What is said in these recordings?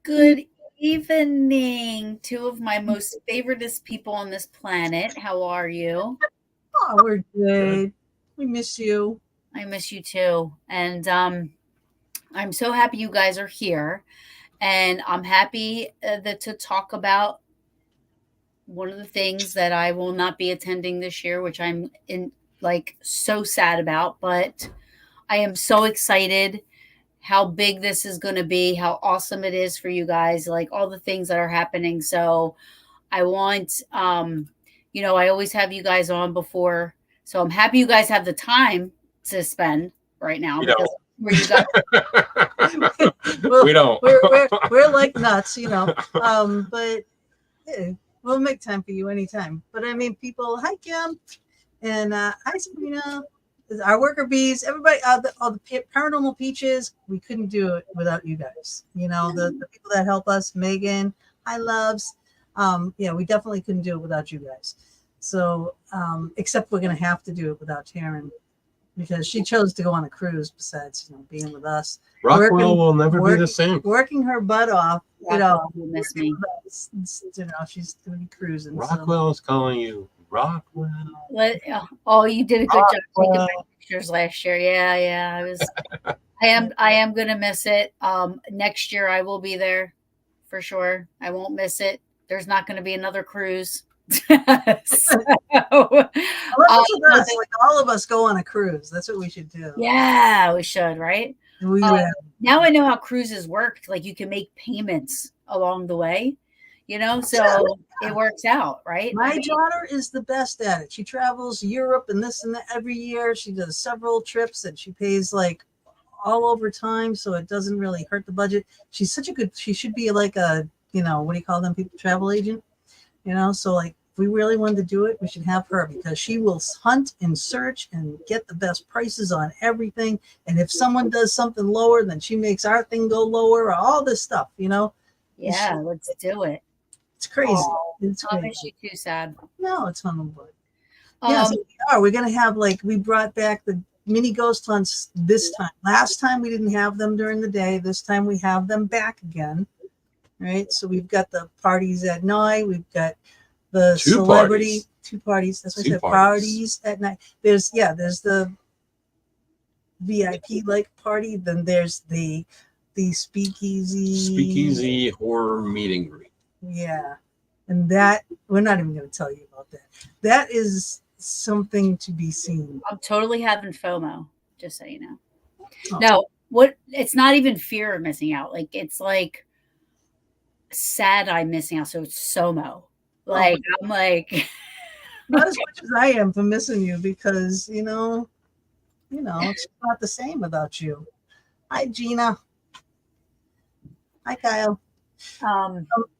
Good evening, two of my most favoritist people on this planet. How are you? Oh, we're good. We miss you. I miss you too. And I'm so happy you guys are here. And I'm happy to talk about one of the things that I will not be attending this year, which I'm so sad about. But I am so excited how big this is going to be, how awesome it is for you guys, like all the things that are happening. So I want, I always have you guys on before. So I'm happy you guys have the time to spend right now because where you guys. We don't. We're like nuts, but yeah, we'll make time for you anytime. But I mean, people, hi, Kim. And hi, Sabrina. Our worker bees, everybody, all the paranormal peaches, we couldn't do it without you guys. The people that help us, Megan, hi, loves. We definitely couldn't do it without you guys. So, except we're going to have to do it without Taryn because she chose to go on a cruise besides, being with us. Rockwell will never be the same. Working her butt off, Rockwell will miss me. She's going to be cruising. Rockwell is calling you. Rockwell. You did a good job taking my pictures last year. Yeah. I am gonna miss it. Next year I will be there for sure. I won't miss it. There's not gonna be another cruise. All of us go on a cruise. That's what we should do. Yeah, we should, right? Now I know how cruises work. Like you can make payments along the way. So it works out, right? My daughter is the best at it. She travels Europe and this and that every year. She does several trips and she pays like all over time, so it doesn't really hurt the budget. She's such a good. She should be like a, what do you call them? People, travel agent. So like if we really wanted to do it, we should have her because she will hunt and search and get the best prices on everything. And if someone does something lower, then she makes our thing go lower. All this stuff, Yeah, let's do it. It's crazy. It's crazy. Makes you too sad. No, it's fun. Yeah, so we are. We're going to have we brought back the mini ghost hunts this time. Last time we didn't have them during the day. This time we have them back again. Right. So we've got the parties at night. We've got the two parties. That's what I said. Parties at night. There's the VIP party. Then there's the speakeasy horror meet and greet. Yeah. And that, we're not even going to tell you about that. That is something to be seen. I'm totally having FOMO, just so you know. No, it's not even fear of missing out. Like, it's like sad I'm missing out. So it's SOMO. I'm like. Not as much as I am for missing you because, it's not the same without you. Hi, Gina. Hi, Kyle.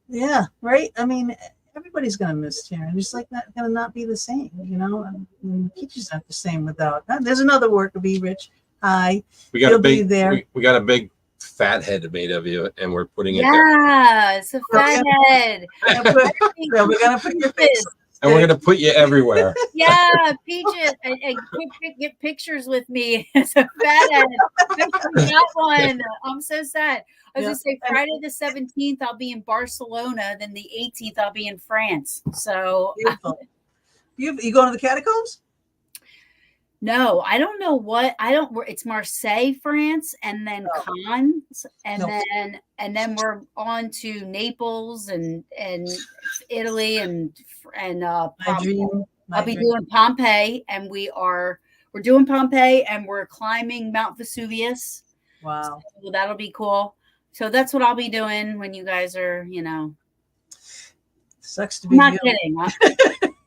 Yeah, right. I mean, everybody's gonna miss Taryn. It's like not gonna not be the same, And Peaches not the same without. There's another worker bee, Rich. Hi. We got we got a big fat head made of you, and we're putting it there. Yeah, it's a fat head. We're gonna put your face. And we're gonna put you everywhere. Yeah, Peaches, and get pictures with me. It's a fat head. That one. I'm so sad. I was gonna say Friday the 17th I'll be in Barcelona, then the 18th I'll be in France. So beautiful. You going to the catacombs? No, I don't know what I don't. It's Marseille, France, and then Oh. Cannes, and No. then we're on to Naples and Italy and My dream. I'll be doing Pompeii, and we're doing Pompeii, and we're climbing Mount Vesuvius. Wow. So that'll be cool. So that's what I'll be doing when you guys are, Sucks to I'm be not you. kidding.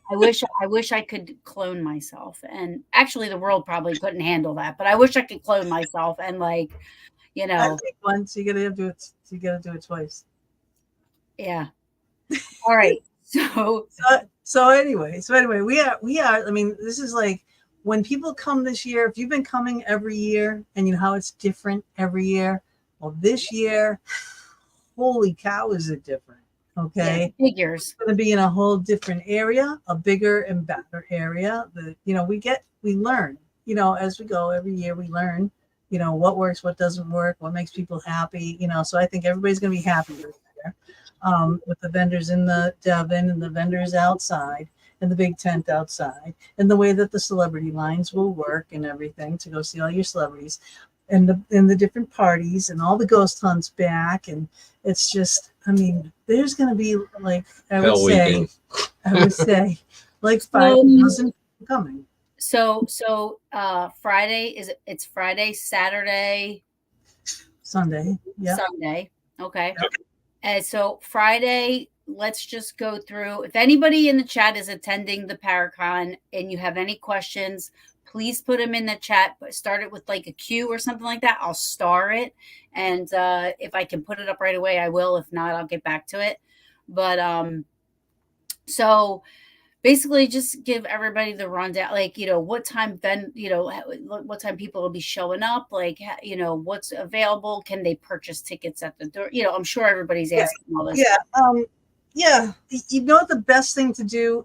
I wish I could clone myself, and actually the world probably couldn't handle that, but I wish I could clone myself and I think once you gotta do it. You gotta do it twice. Yeah. All right. So anyway, we are. I mean, this is like when people come this year. If you've been coming every year, and you know how it's different every year. Well, this year, holy cow, is it different? Okay, yeah, figures. It's going to be in a whole different area, a bigger and better area. We learn. As we go every year, we learn. What works, what doesn't work, what makes people happy. So I think everybody's going to be happy this year. With the vendors in the Devon and the vendors outside and the big tent outside and the way that the celebrity lines will work and everything to go see all your celebrities and the different parties and all the ghost hunts back. And it's just, I mean, there's going to be like, I would say like 5,000 coming. So Friday, it's Friday, Saturday, Sunday. Yeah. Sunday. Okay. Yep. And so Friday, let's just go through. If anybody in the chat is attending the Paracon and you have any questions, please put them in the chat. But start it with like a Q or something like that. I'll star it. And if I can put it up right away, I will. If not, I'll get back to it. But so basically just give everybody the rundown, like, what time what time people will be showing up, like, what's available. Can they purchase tickets at the door? I'm sure everybody's asking all this. Yeah. The best thing to do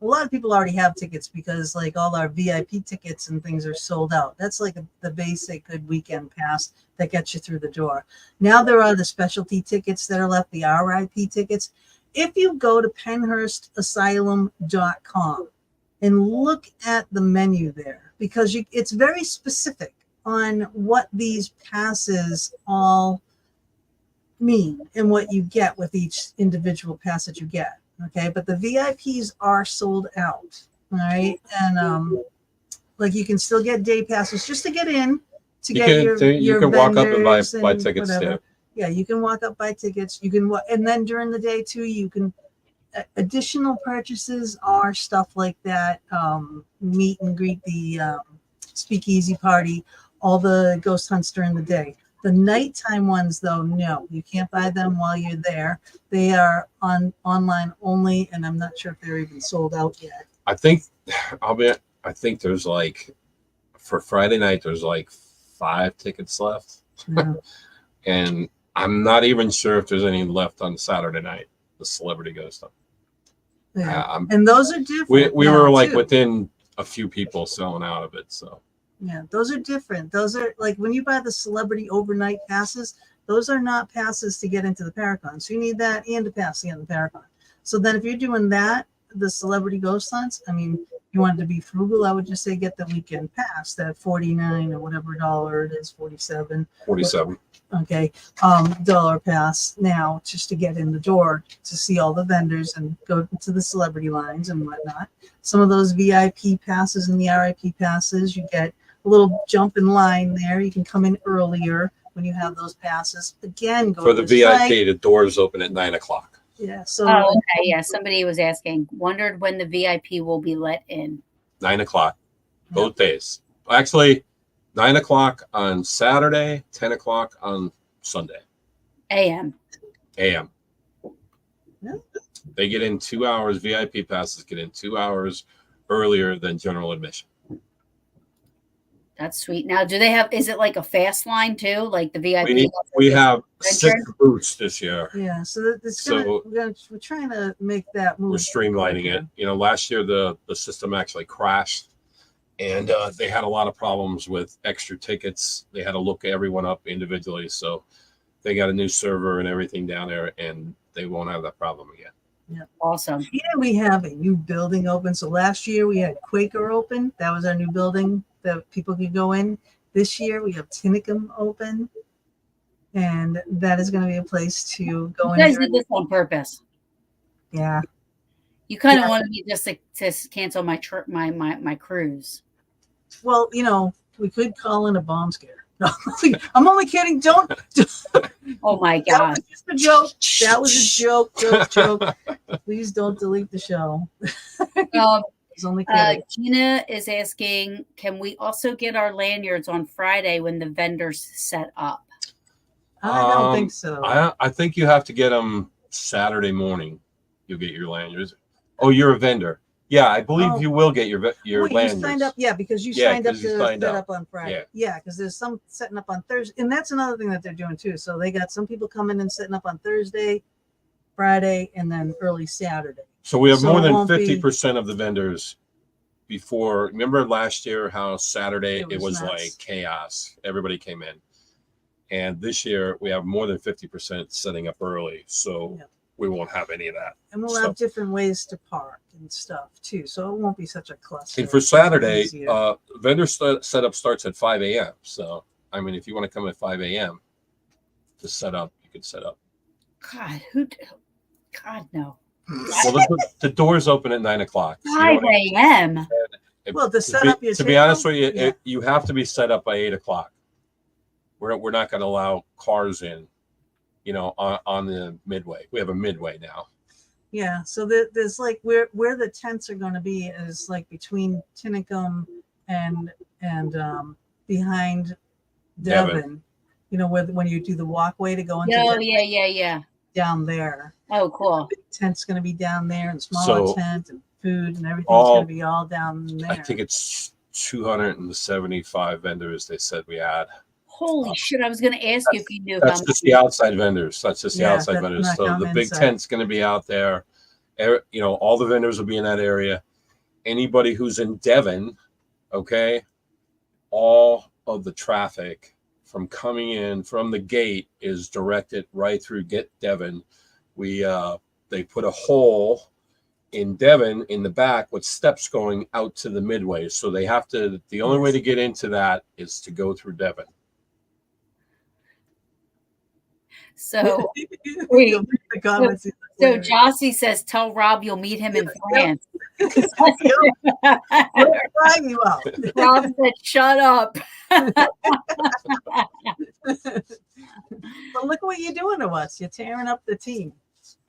a lot of people already have tickets because like all our VIP tickets and things are sold out. That's like the basic good weekend pass that gets you through the door. Now there are the specialty tickets that are left, the RIP tickets. If you go to pennhurstasylum.com and look at the menu there, because it's very specific on what these passes all mean and what you get with each individual pass that you get. Okay, but the VIPs are sold out. All right, and like you can still get day passes just to get in to you can walk up and buy tickets too. Yeah, you can walk up, buy tickets. You can and then during the day too, you can additional purchases are stuff like that. Meet and greet, the speakeasy party, all the ghost hunts during the day. The nighttime ones, though, no, you can't buy them while you're there. They are online only, and I'm not sure if they're even sold out yet. I think there's like for Friday night, there's like 5 tickets left, and I'm not even sure if there's any left on Saturday night. The celebrity ghost hunt. Yeah, and those are different. We were like within a few people selling out of it, so. Yeah, those are different. Those are like when you buy the celebrity overnight passes, those are not passes to get into the Paracon. So you need that and a pass to get in the Paracon. So then if you're doing that, the celebrity ghost hunts, I mean, you want to be frugal, I would just say get the weekend pass, that $49 or whatever dollar it is, 47. Okay, dollar pass now just to get in the door to see all the vendors and go to the celebrity lines and whatnot. Some of those VIP passes and the RIP passes, you get a little jump in line there. You can come in earlier when you have those passes. Again, go for the VIP, the doors open at 9:00. Yeah. So. Oh, okay. Yeah. Somebody was wondered when the VIP will be let in. 9:00, both days. Actually, 9:00 on Saturday, 10:00 on Sunday. AM. Yeah. They get in 2 hours. VIP passes get in 2 hours earlier than general admission. That's sweet. Now, is it like a fast line too? Like the VIP? We have 6 booths this year. Yeah. So we're trying to make that move. We're streamlining it. Last year the system actually crashed and they had a lot of problems with extra tickets. They had to look everyone up individually. So they got a new server and everything down there and they won't have that problem again. Yeah. Awesome. Here we have a new building open. So last year we had Quaker open. That was our new building that people could go in. This year we have Tinicum open. And that is going to be a place to go in. You guys did this on purpose. Yeah. You kind of wanted me just to cancel my my cruise. Well, you know, we could call in a bomb scare. No, I'm only kidding. Don't. Oh my That God. was just a joke. That was a joke. Please don't delete the show. It's only kidding. Gina is asking, can we also get our lanyards on Friday when the vendors set up? I don't think so. I think you have to get them Saturday morning. You'll get your lanyards. Oh, you're a vendor. Yeah, I believe you will get your lanyards. You signed up, because you signed up to set up on Friday. Yeah, because there's some setting up on Thursday, and that's another thing that they're doing too. So they got some people coming and setting up on Thursday, Friday, and then early Saturday. So we have more than 50% of the vendors. Before, remember last year how Saturday it was like chaos. Everybody came in, and this year we have more than 50% setting up early. So. We won't have any of that. And we'll have different ways to park and stuff too. So it won't be such a cluster. And for Saturday, vendor setup starts at 5 a.m. So, I mean, if you want to come at 5 a.m. to set up, you can set up. God, no. Well, the doors open at 9 o'clock. 5 a.m. Well, to set up your to be honest with you, you have to be set up by 8 o'clock. We're not going to allow cars in. You know, on the midway. We have a midway now. Yeah, so there's like where the tents are going to be is like between Tinicum and behind Devon. You know, when you do the walkway to go into. Oh, yeah. Down there. Oh, cool. The tent's going to be down there, and smaller tent and food and everything's going to be all down there. I think it's 275 vendors. They said we had. Holy shit! I was going to ask you if you knew. That's just the outside vendors. That's just the outside vendors. So the big tent's going to be out there. You know, all the vendors will be in that area. Anybody who's in Devon, okay, all of the traffic from coming in from the gate is directed right through Devon. They put a hole in Devon in the back with steps going out to the midway. So they have to. The only way to get into that is to go through Devon. So, Jossie says, tell Rob you'll meet him in France. Rob said, shut up. But look what you're doing to us. You're tearing up the team.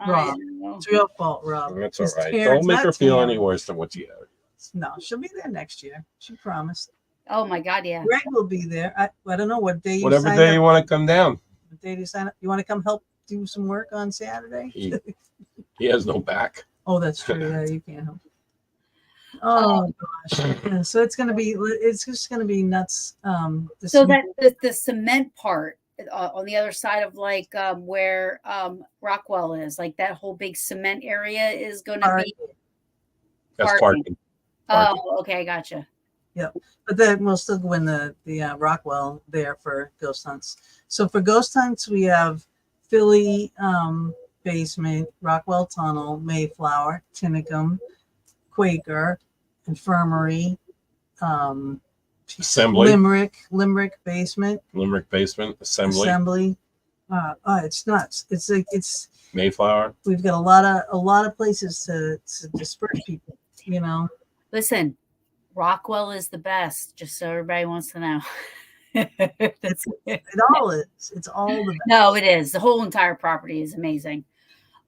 Rob. It's your fault, Rob. That's all right. Don't make her feel any worse than what you have. No, she'll be there next year. She promised. Oh, my God, yeah. Greg will be there. I don't know what day Whatever day you want to come down. Day to sign up. You want to come help do some work on Saturday? He has no back. Oh, that's true. Yeah, you can't help. Oh gosh. Yeah, so it's just gonna be nuts. So that the cement part on the other side of like where Rockwell is, like that whole big cement area is gonna be parking. Oh, okay, gotcha. Yep. But then we'll still go in the Rockwell there for ghost hunts. So for ghost hunts, we have Philly basement, Rockwell tunnel, Mayflower, Tinicum, Quaker, Infirmary, Assembly, Limerick basement, Assembly. It's nuts. It's Mayflower. We've got a lot of places to disperse people. You know. Listen. Rockwell is the best, just so everybody wants to know. It all is. It's all the best. No, it is. The whole entire property is amazing.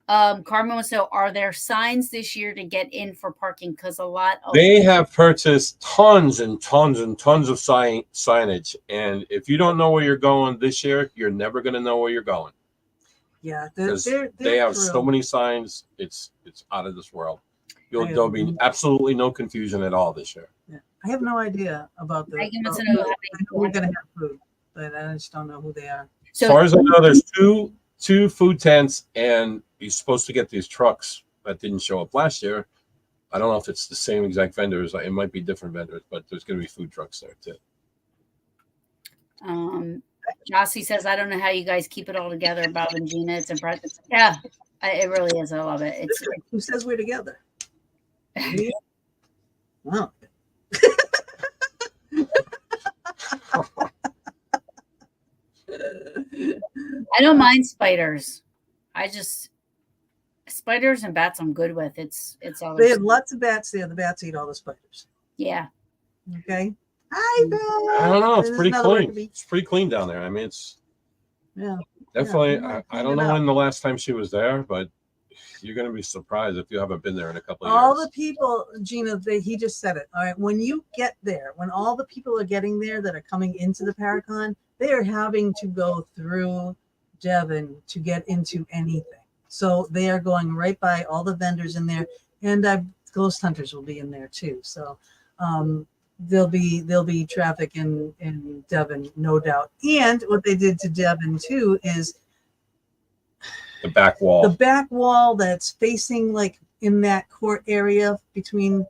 Carmen wants to know, are there signs this year to get in for parking? Because a lot of they have purchased tons and tons and tons of signage. And if you don't know where you're going this year, you're never going to know where you're going. Yeah, they have so many signs. It's out of this world. There'll be absolutely no confusion at all this year. Yeah. I have no idea about the. We're going to have food, but I just don't know who they are. So, as far as I know, there's two food tents, and you're supposed to get these trucks that didn't show up last year. I don't know if it's the same exact vendors. It might be different vendors, but there's going to be food trucks there too. Jossie says, I don't know how you guys keep it all together, Bob and Gina. It's impressive. Yeah. It really is. I love it. It's Who says we're together? Yeah. Wow. I don't mind spiders. Spiders and bats I'm good with. It's all They have lots of bats there. The bats eat all the spiders. yeah. Okay. Hi, Beth. I don't know. It's There's pretty another word clean. to be- It's pretty clean down there. I mean, it's Yeah. definitely. Yeah, I don't clean it know up. when the last time she was there, but you're going to be surprised if you haven't been there in a couple of All years. the people, Gina, he just said it. All right. When you get there, when all the people are getting there that are coming into the Paracon, they are having to go through Devon to get into anything. So they are going right by all the vendors in there, and ghost hunters will be in there too. So there'll be traffic in Devon, no doubt. And what they did to Devon too is The back wall. the back wall that's facing like in that court area between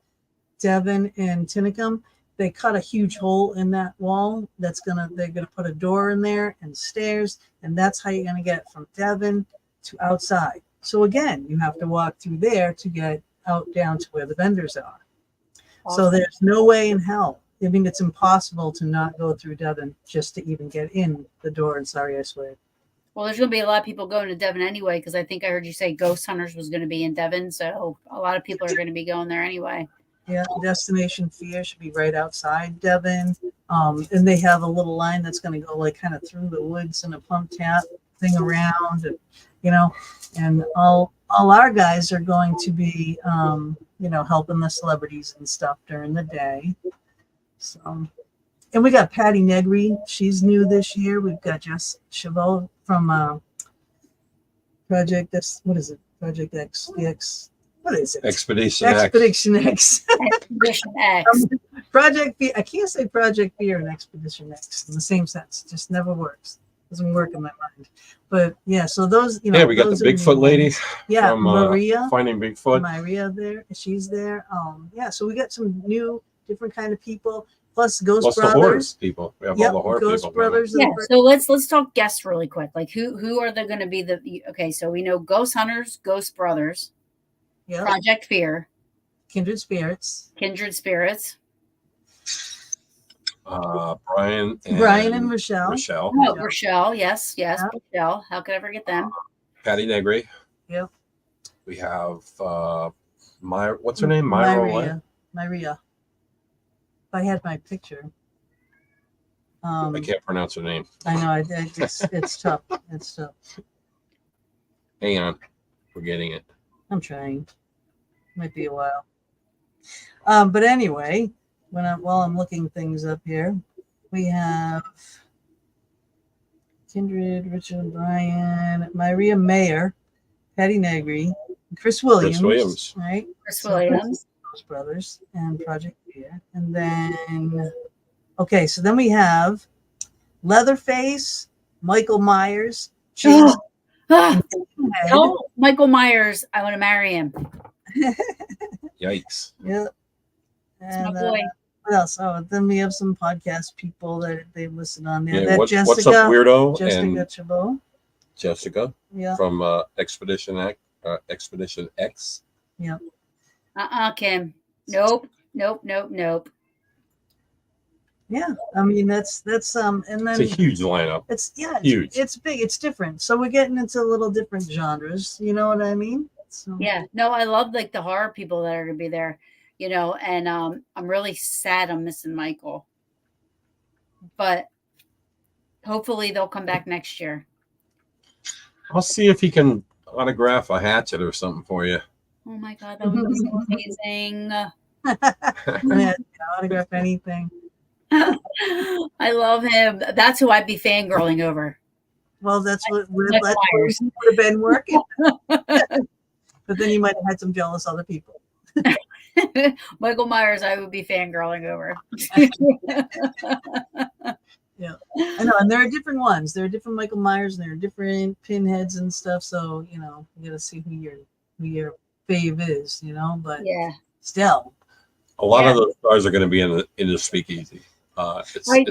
Devon and Tinicum. They cut a huge hole in that wall. They're gonna put a door in there and stairs, and that's how you're gonna get from Devon to outside. So again, you have to walk through there to get out down to where the vendors are. So there's no way in hell. I mean, it's impossible to not go through Devon just to even get in the door. And sorry, I swear. Well, there's going to be a lot of people going to Devon anyway, because I think I heard you say Ghost Hunters was going to be in Devon. So a lot of people are going to be going there anyway. Yeah, Destination Fear should be right outside Devon. And they have a little line that's going to go like kind of through the woods and a pump tap thing around, and and all our guys are going to be helping the celebrities and stuff during the day. So, and we got Patty Negri. She's new this year. We've got Jess Chabot from Project X. What is it? Project X. What is it? Expedition X. Expedition X. Expedition X. Project B. I can't say Project B and Expedition X in the same sense. It just never works. Doesn't work in my mind. But yeah, so those, Yeah, we got the Bigfoot lady. Yeah, from, Maria. Finding Bigfoot. Maria there. She's there. Yeah, so we got some new, different kind of people. Plus Ghost The horror Brothers. people. We have Yep, all the horror Ghost people. Brothers. Yeah. So let's talk guests really quick. Like who are they going to be okay, so we know Ghost Hunters, Ghost Brothers, Yep. Project Fear, Kindred Spirits. Brian and Rochelle. Oh, Rochelle. Yes. Yeah. Rochelle. How could I forget them? Patty Negri. Yep. We have what's her name? Myra. Maria. If I had my picture. I can't pronounce her name. I know. It's tough. It's tough. Hang on. We're getting it. I'm trying. Might be a while. But anyway, while I'm looking things up here, we have Kindred, Richard, Brian, Maria Mayer, Patty Negri, Chris Williams. Right? Chris Williams. Those brothers and Project Fear. And then okay, so then we have Leatherface, Michael Myers, James. Oh, Michael Myers. I want to marry him. Yikes. Yeah. That's And my boy. what else? Oh, then we have some podcast people that they listed on there. Yeah, That what's up, Weirdo? Jessica Chabot. Jessica Yeah. from Expedition X. Yeah. Kim. Nope. Yeah. I mean that's and then It's a huge lineup. it's huge. It's big. It's different. So we're getting into a little different genres. You know what I mean? So, Yeah. No, I love like the horror people that are gonna be there, and I'm really sad I'm missing Michael. But hopefully they'll come back next year. I'll see if he can autograph a hatchet or something for you. Oh my god, that would be so amazing. yeah, autograph anything. I love him. That's who I'd be fangirling over. Well, that's what would Michael Myers. have been working. But then you might have had some jealous other people. Michael Myers, I would be fangirling over. Yeah, I know, and there are different ones. There are different Michael Myers, and there are different pinheads and stuff. So you got to see who your fave is. But Yeah. still, A lot of those stars are going to be in the speakeasy. Right. So it's like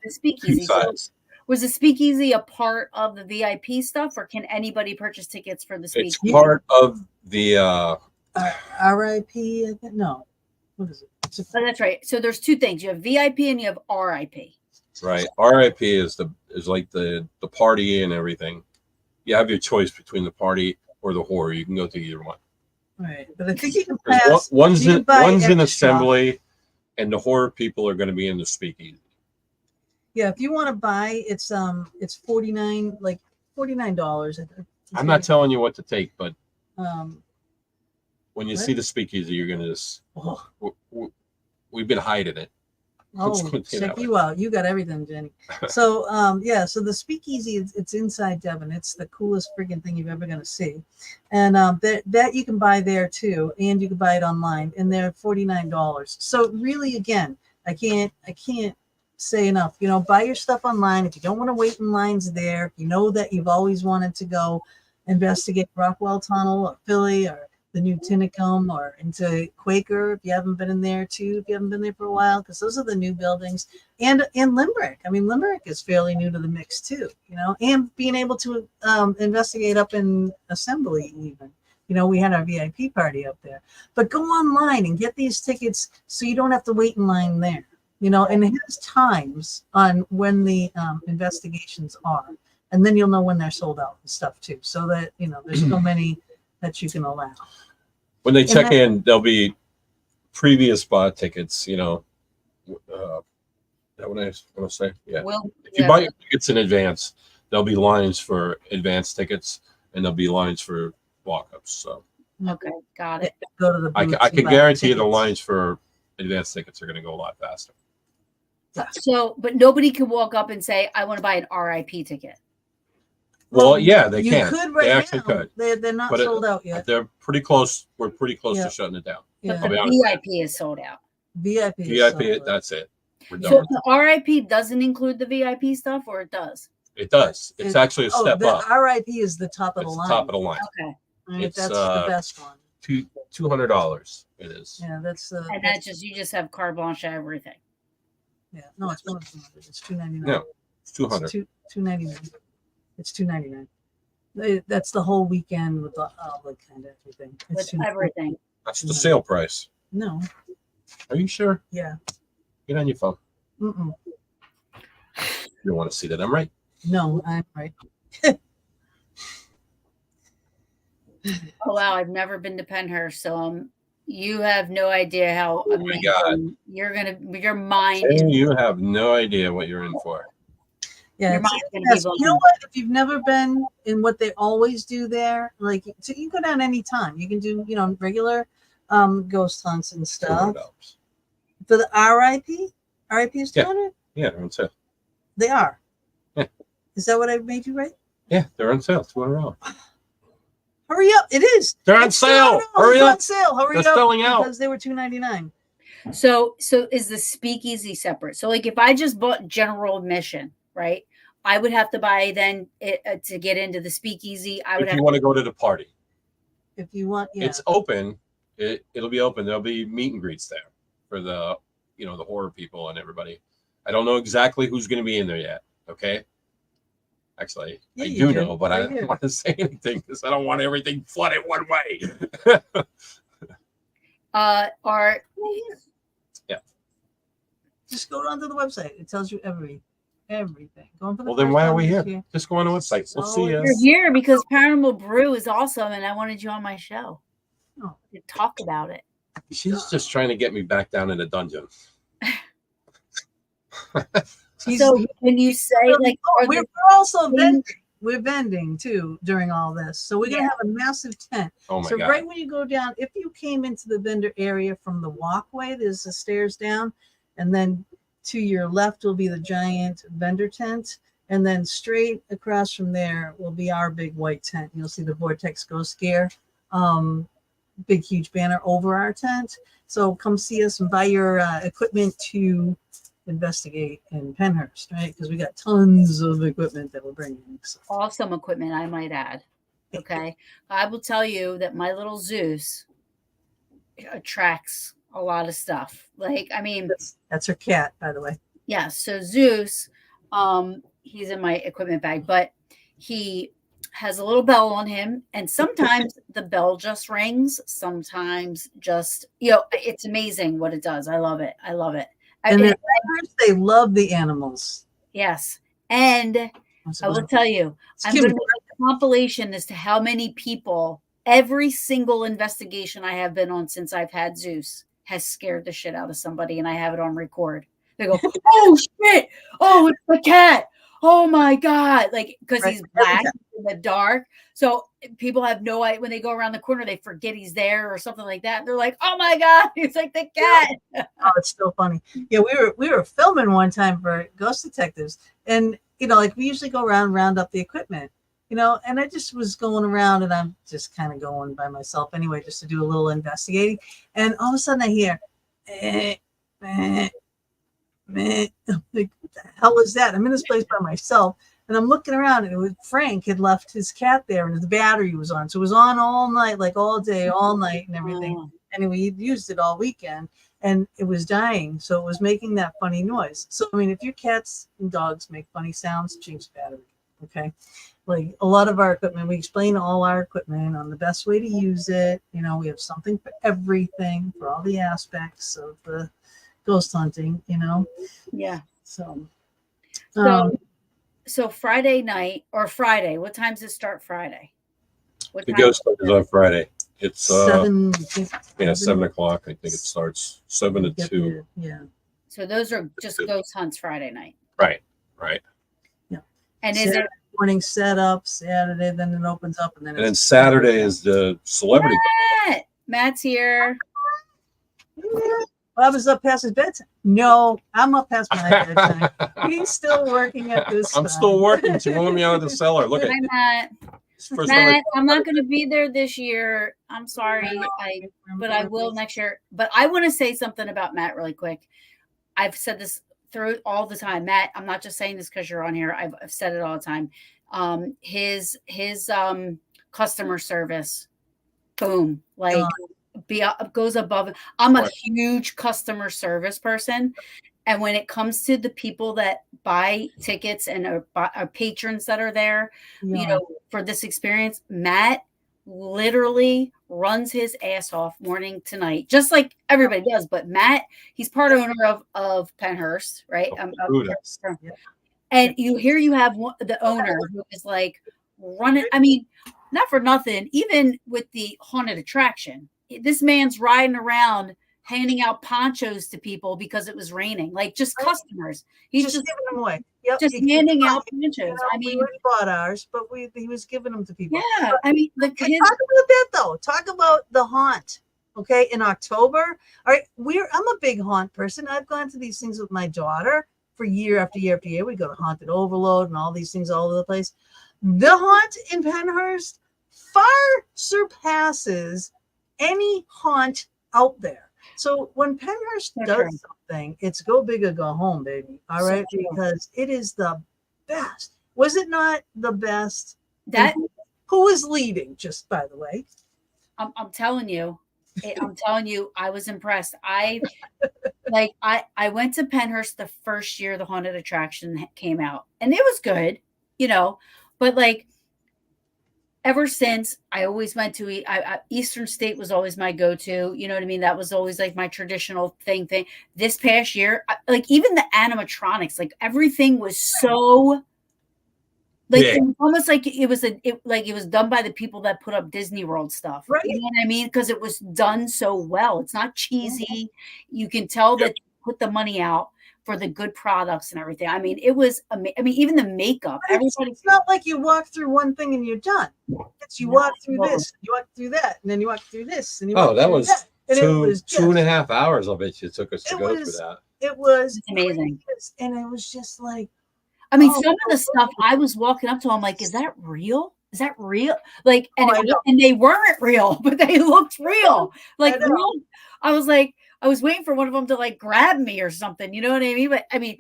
the speakeasy. So Was the speakeasy a part of the VIP stuff, or can anybody purchase tickets for the speakeasy? It's part of the RIP. No, what is it? Oh, that's right. So there's two things. You have VIP and you have RIP. right. RIP is like the party and everything. You have your choice between the party or the horror. You can go to either one. Right, but I think you can pass. One's you can buy in extra. assembly, and the horror people are going to be in the speakeasy. Yeah, if you want to buy, it's $49. I'm not telling you what to take, but Um, when you what? see the speakeasy, you're going to just. oh, We've been hiding it. Let's put it that check way. you out. You got everything, Jenny. So, yeah. So the speakeasy, it's inside Devon. It's the coolest freaking thing you're ever gonna see, and that you can buy there too, and you can buy it online, and they're $49. So really, again, I can't say enough. You know, buy your stuff online if you don't want to wait in lines there. If you know that you've always wanted to go investigate Rockwell Tunnel or Philly or the new Tinicum or into Quaker, if you haven't been in there too, if you haven't been there for a while, because those are the new buildings. And Limerick. I mean, Limerick is fairly new to the mix too, you know, and being able to investigate up in Assembly even. You know, we had our VIP party up there. But go online and get these tickets so you don't have to wait in line there. You know, and it has times on when the investigations are. And then you'll know when they're sold out and stuff too. So that, you know, there's so many that you can allow. When they check in, there'll be previous spot tickets, you know. That what I want to say? Yeah. Well, If you buy your tickets in advance, there'll be lines for advance tickets and there'll be lines for walk-ups. So okay, got it. Go to the I booths can and buy guarantee you the tickets. lines for advance tickets are going to go a lot faster. So, but nobody can walk up and say, "I want to buy an RIP ticket." Well, yeah, they you can. could right They actually now. could. They're not But sold out yet. They're pretty close. We're pretty close Yeah. to shutting it down. But Yeah. I'll be the honest. VIP is sold out. VIP. is VIP, sold out. that's it. We're done So with it. the RIP doesn't include the VIP stuff, or it does? It does. It's actually a step the up. RIP is the top of It's the the line. top of the line. Okay, Right, It's, that's the best one. $200. It is. Yeah, that's and that's just you just have carte blanche on everything. yeah. No, it's more than 200. It's $299. No, it's 200. It's $299. It's $299. That's the whole weekend with all the kind of everything. With It's $299. everything. That's the sale price. No. Are you sure? Yeah. Get on your phone. Mm-mm. You don't want to see that. I'm right. No, I'm right. Oh wow, I've never been to Pennhurst, so you have no idea how Oh my God. your mind Oh, Hey, is, you have no idea what you're in for. Yeah, your it's mind's gonna be yes, blown. you know what? If you've never been in what they always do there, like so you can go down anytime. You can do, you know, regular ghost hunts and stuff. $200. For the RIP? RIP is Yeah. 200? Yeah, they're on sale. They are. Yeah. Is that what I made you right? Yeah, they're on sale. $200. Hurry up. It is. They're on It's sale. $200. Hurry It's up. on sale. Hurry They're up. selling out. Because they were $299. So is the speakeasy separate? So like if I just bought general admission, right? I would have to buy then to get into the speakeasy. I would If have you want to go to the party, If you want, yeah. it's open. It'll be open. There'll be meet and greets there for the, you know, the horror people and everybody. I don't know exactly who's going to be in there yet. Okay. Actually, Yeah, I you do do. know, but I Right don't here. want to say anything because I don't want everything flooded one way. are Just go onto the website. It tells you everything. Going for the Well, then first why are time we this here? year. Just go on the website. We'll see you're you. here because Paranormal Brew is awesome, and I wanted you on my show Oh. to talk about it. She's just trying to get me back down in the dungeon. She's- So can you say like are we're the also things- vending. We're vending too during all this. So we're gonna Yeah. have a massive tent. Oh my So God. right when you go down, if you came into the vendor area from the walkway, there's the stairs down, and then to your left will be the giant vendor tent, and then straight across from there will be our big white tent. You'll see the Vortex Ghost Scare, big huge banner over our tent. So come see us and buy your equipment to investigate in Pennhurst, right? Because we got tons of equipment that we're bringing. So. awesome equipment, I might add. Okay. I will tell you that my little Zeus attracts a lot of stuff. Like, I mean, That's her cat, by the way. yeah. So Zeus, he's in my equipment bag, but he has a little bell on him, and sometimes the bell just rings, sometimes just, it's amazing what it does. I love it. I love it. And they love the animals. Yes. And I will tell you, I'm going to make a compilation as to how many people, every single investigation I have been on since I've had Zeus has scared the shit out of somebody, and I have it on record. They go, oh shit, oh, it's the cat, oh my God, like, because he's black in the dark, so people have no idea. When they go around the corner, they forget he's there or something like that. They're like, oh my God, it's like the cat. Oh, it's so funny. Yeah, we were filming one time for Ghost Detectives, and like we usually go around and round up the equipment, and I just was going around, and I'm just kind of going by myself anyway, just to do a little investigating, and all of a sudden I hear like, what the hell is that? I'm in this place by myself, and I'm looking around, and Frank had left his cat there, and the battery was on, so it was on all night, like all day, all night, and everything. Anyway, he'd used it all weekend, and it was dying, so it was making that funny noise. So I mean, if your cats and dogs make funny sounds, change the battery. Okay, like a lot of our equipment, we explain all our equipment on the best way to use it. We have something for everything, for all the aspects of the ghost hunting, Yeah. So Friday night or Friday, what time does it start Friday? The ghost hunt is on Friday. It's 7 o'clock. I think it starts 7 to 2. Yeah. So those are just ghost hunts Friday night. Right. Yeah. And Saturday is it morning setup, Saturday, then it opens up, and then Saturday is the celebrity. Matt's here. I was up past his bedtime. No, I'm up past my bedtime. He's still working at this. I'm still working. She won't let me out of the cellar. Look at Matt. Matt, I'm not going to be there this year. I'm sorry, but I will next year. But I want to say something about Matt really quick. I've said this through all the time. Matt, I'm not just saying this because you're on here. I've said it all the time. His customer service, boom, like goes above. I'm a huge customer service person. And when it comes to the people that buy tickets and are patrons that are there, for this experience, Matt literally runs his ass off morning to night, just like everybody does. But Matt, he's part owner of Pennhurst, right? And you have the owner who is like running. I mean, not for nothing, even with the haunted attraction, this man's riding around handing out ponchos to people because it was raining, like just customers. He's just giving them away. Just handing out ponchos. I mean, we bought ours, but he was giving them to people. Yeah, I mean, talk about that though. Talk about the haunt. Okay, in October. All right, I'm a big haunt person. I've gone to these things with my daughter for year after year after year. We go to Haunted Overload and all these things all over the place. The haunt in Pennhurst far surpasses any haunt out there. So when Pennhurst does something, it's go big or go home, baby. All right, because it is the best. Was it not the best? Who is leading? Just by the way, I'm telling you, I was impressed. I went to Pennhurst the first year the haunted attraction came out, and it was good, but like. Ever since, I always went to Eastern State was always my go-to. You know what I mean? That was always like my traditional thing. This past year, like even the animatronics, like everything was so like it was almost like it was done by the people that put up Disney World stuff. Right. You know what I mean? Because it was done so well. It's not cheesy. You can tell that they put the money out for the good products and everything. I mean, it was. I mean, even the makeup. It's not like you walk through one thing and you're done. It's you walk through this, you walk through that, and then you walk through this, and you. That was that. Two, it was just, 2.5 hours of it. It took us to go through that. It was amazing, and it was just like. I mean, some of the stuff I was walking up to, I'm like, "Is that real? Is that real?" Like, and they weren't real, but they looked real. Like, real. I was like. I was waiting for one of them to like grab me or something. You know what I mean? But I mean,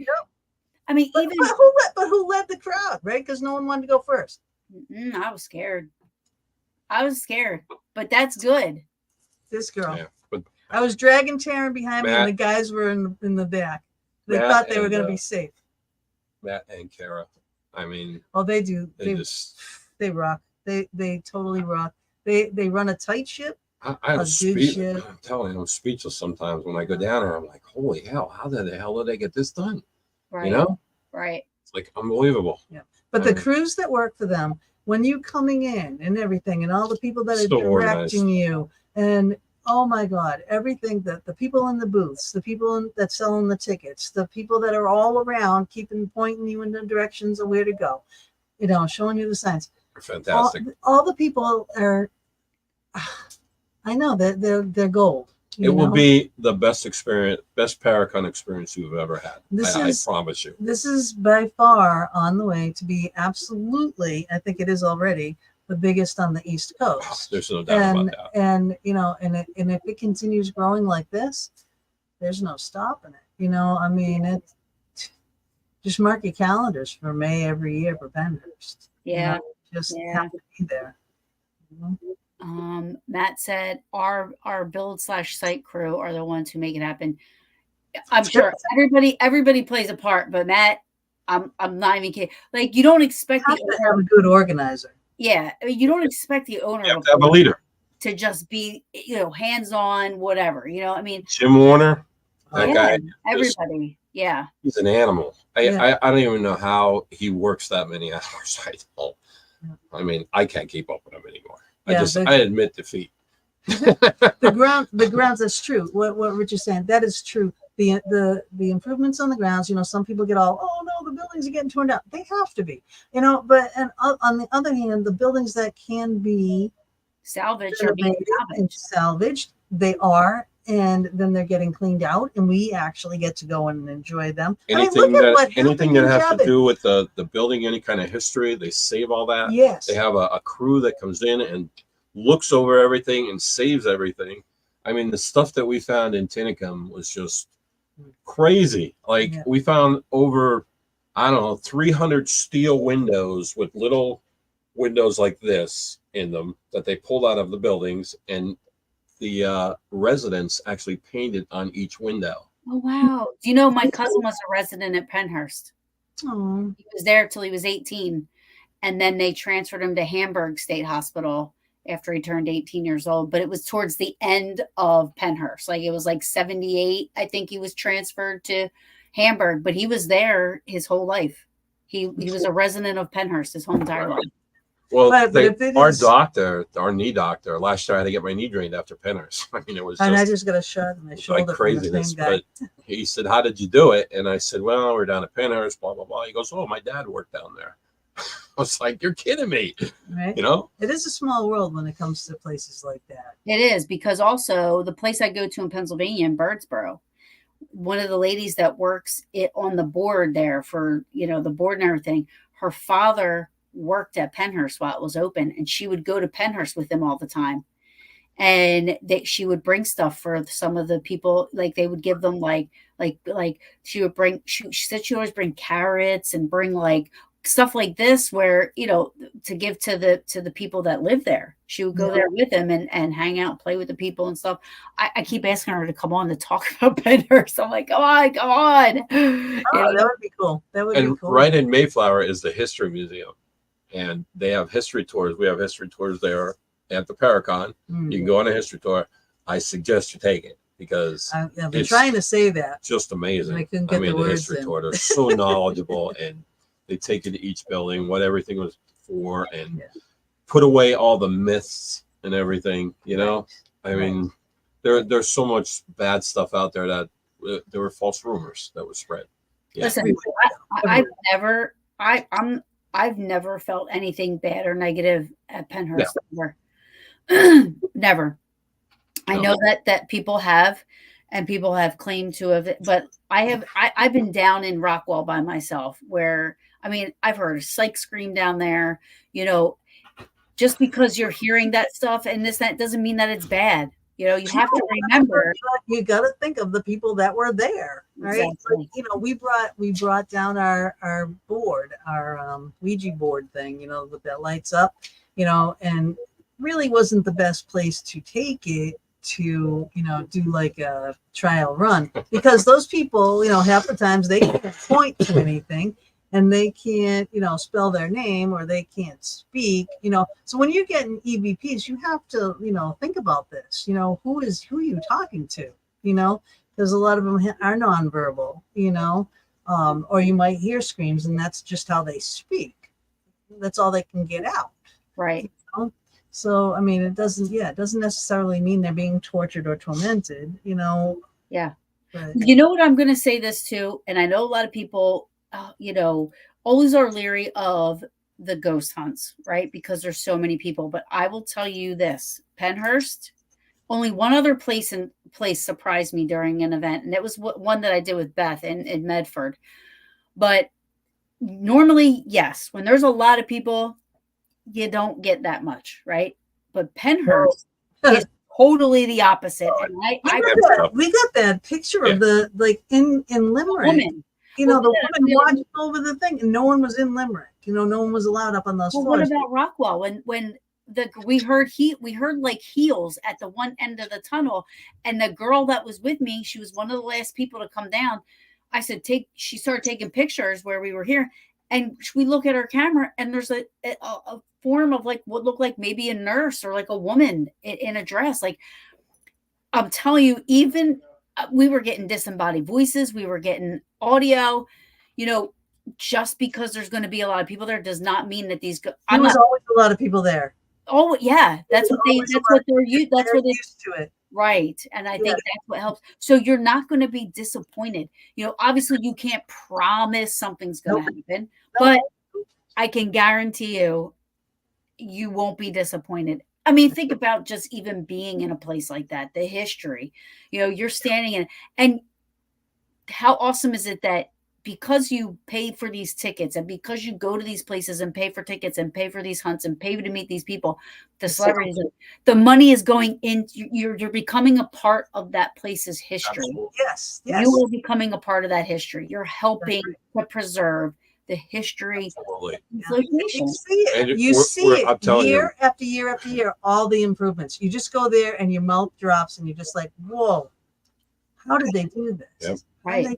who led the crowd, right? Because no one wanted to go first. I was scared. But that's good. This girl. Yeah, but I was dragging Taryn behind me, and the guys were in the back. They thought they were going to be safe. Matt and Kara I mean, oh, they do. they rock. They totally rock. They run a tight ship. I'm telling you, I'm speechless sometimes when I go down there. I'm like, holy hell, how the hell did they get this done? Right. You know? Right. It's like unbelievable. Yeah. But the crews that work for them, when you coming in and everything, and all the people that are directing you, and oh my God, everything, that the people in the booths, the people that selling the tickets, the people that are all around pointing you in the directions of where to go, you know, showing you the signs. Fantastic. All the people are, I know that they're gold. It will be the best Paracon experience you've ever had. I promise you. This is by far on the way to be absolutely, I think it is already, the biggest on the East Coast. There's no doubt about that. And you know, and if it continues growing like this, there's no stopping it. You know, I mean, just mark your calendars for May every year for Pennhurst. Yeah. You know, just have to be there. You know? Matt said our build/site crew are the ones who make it happen. I'm sure everybody plays a part, but Matt, I'm not even kidding. Like, you don't expect to have a good organizer. Yeah, I mean, you don't expect the owner to have a leader to just be, you know, hands on, whatever. You know, I mean, Jim Warner, that guy, everybody, yeah, he's an animal. I don't even know how he works that many hours. I don't. I mean, I can't keep up with him anymore. I admit defeat. the grounds. That's true. What Rich is saying, that is true. The improvements on the grounds. You know, some people get all, oh no, the buildings are getting torn down. They have to be. You know, but on the other hand, the buildings that can be salvaged are being salvaged. They are, and then they're getting cleaned out, and we actually get to go and enjoy them. Anything that has to do with the building, any kind of history, they save all that. Yes, they have a crew that comes in and looks over everything and saves everything. I mean, the stuff that we found in Tinicum was just crazy. Like, we found over, I don't know, 300 steel windows with little windows like this in them that they pulled out of the buildings, and the residents actually painted on each window. Oh, wow. Do you know my cousin was a resident at Pennhurst? Oh. He was there till he was 18, and then they transferred him to Hamburg State Hospital after he turned 18 years old. But it was towards the end of Pennhurst. Like, it was like 78, I think he was transferred to Hamburg, but he was there his whole life. He was a resident of Pennhurst his whole entire life. Well, our knee doctor, last year I had to get my knee drained after Pennhurst. I mean, it was I just got a shot in my shoulder. Like craziness. But he said, how did you do it? And I said, well, we're down at Pennhurst, blah, blah, blah. He goes, oh, my dad worked down there. I was like, you're kidding me. Right. You know? It is a small world when it comes to places like that. It is, because also the place I go to in Pennsylvania, in Birdsboro, one of the ladies that works on the board there for, you know, the board and everything, her father worked at Pennhurst while it was open, and she would go to Pennhurst with him all the time, and she would bring stuff for some of the people. Like, they would give them like she would bring, she said she always bring carrots and bring like stuff like this, where, you know, to give to the people that live there. She would go there with him and hang out, play with the people and stuff. I keep asking her to come on to talk about Pennhurst. I'm like, come on. Oh, that would be cool. That would be cool. Right in Mayflower is the History Museum. And they have history tours. We have history tours there at the Paracon. You can go on a history tour. I suggest you take it, because I've been trying to say that. Just amazing. I mean, the history tour, they're so knowledgeable, and they take you to each building, what everything was for, and put away all the myths and everything. You know, I mean, there's so much bad stuff out there that there were false rumors that were spread. Yeah. Listen, I've never felt anything bad or negative at Pennhurst. Never. I know that people have, and people have claimed to have, but I've been down in Rockwell by myself, where, I mean, I've heard a psych scream down there. You know, just because you're hearing that stuff and that doesn't mean that it's bad. You know, you have to remember. You got to think of the people that were there, right? Exactly. You know, we brought down our board, our Ouija board thing, you know, with that lights up, you know, and really wasn't the best place to take it to, you know, do like a trial run, because those people, you know, half the times they can't point to anything, and they can't, spell their name, or they can't speak, So when you're getting EVPs, you have to, think about this, who are you talking to, because a lot of them are nonverbal, or you might hear screams, and that's just how they speak. That's all they can get out. Right. So, I mean, it doesn't necessarily mean they're being tortured or tormented, Yeah. But, you know what I'm going to say this too, and I know a lot of people, always are leery of the ghost hunts, right? Because there's so many people. But I will tell you this: Pennhurst, only one other place surprised me during an event, and it was one that I did with Beth in Medford. But normally, yes, when there's a lot of people, you don't get that much, right? But Pennhurst is totally the opposite. And we got that picture of the in Limerick. Woman. The woman watched over the thing, and no one was in Limerick. No one was allowed up on those floors. What about Rockwell? When we heard like heels at the one end of the tunnel, and the girl that was with me, she was one of the last people to come down. I said, she started taking pictures where we were here, and we look at her camera, and there's a form of like what looked like maybe a nurse or like a woman in a dress. Like, I'm telling you, even we were getting disembodied voices, we were getting audio, just because there's going to be a lot of people there does not mean that these. There was always a lot of people there. Oh yeah, that's what they're used to it. Right. And I think that's what helps. So you're not going to be disappointed. Obviously you can't promise something's going to happen, but I can guarantee you won't be disappointed. I mean, think about just even being in a place like that, the history, you're standing in, and how awesome is it that because you pay for these tickets and because you go to these places and pay for tickets and pay for these hunts and pay to meet these people, the celebrities, the money is going in. You're becoming a part of that place's history. Absolutely. Yes. You are becoming a part of that history. You're helping to preserve the history. Absolutely. You see it year after year after year, all the improvements. You just go there and your mouth drops and you're just like, whoa, how did they do this? Yep. Right.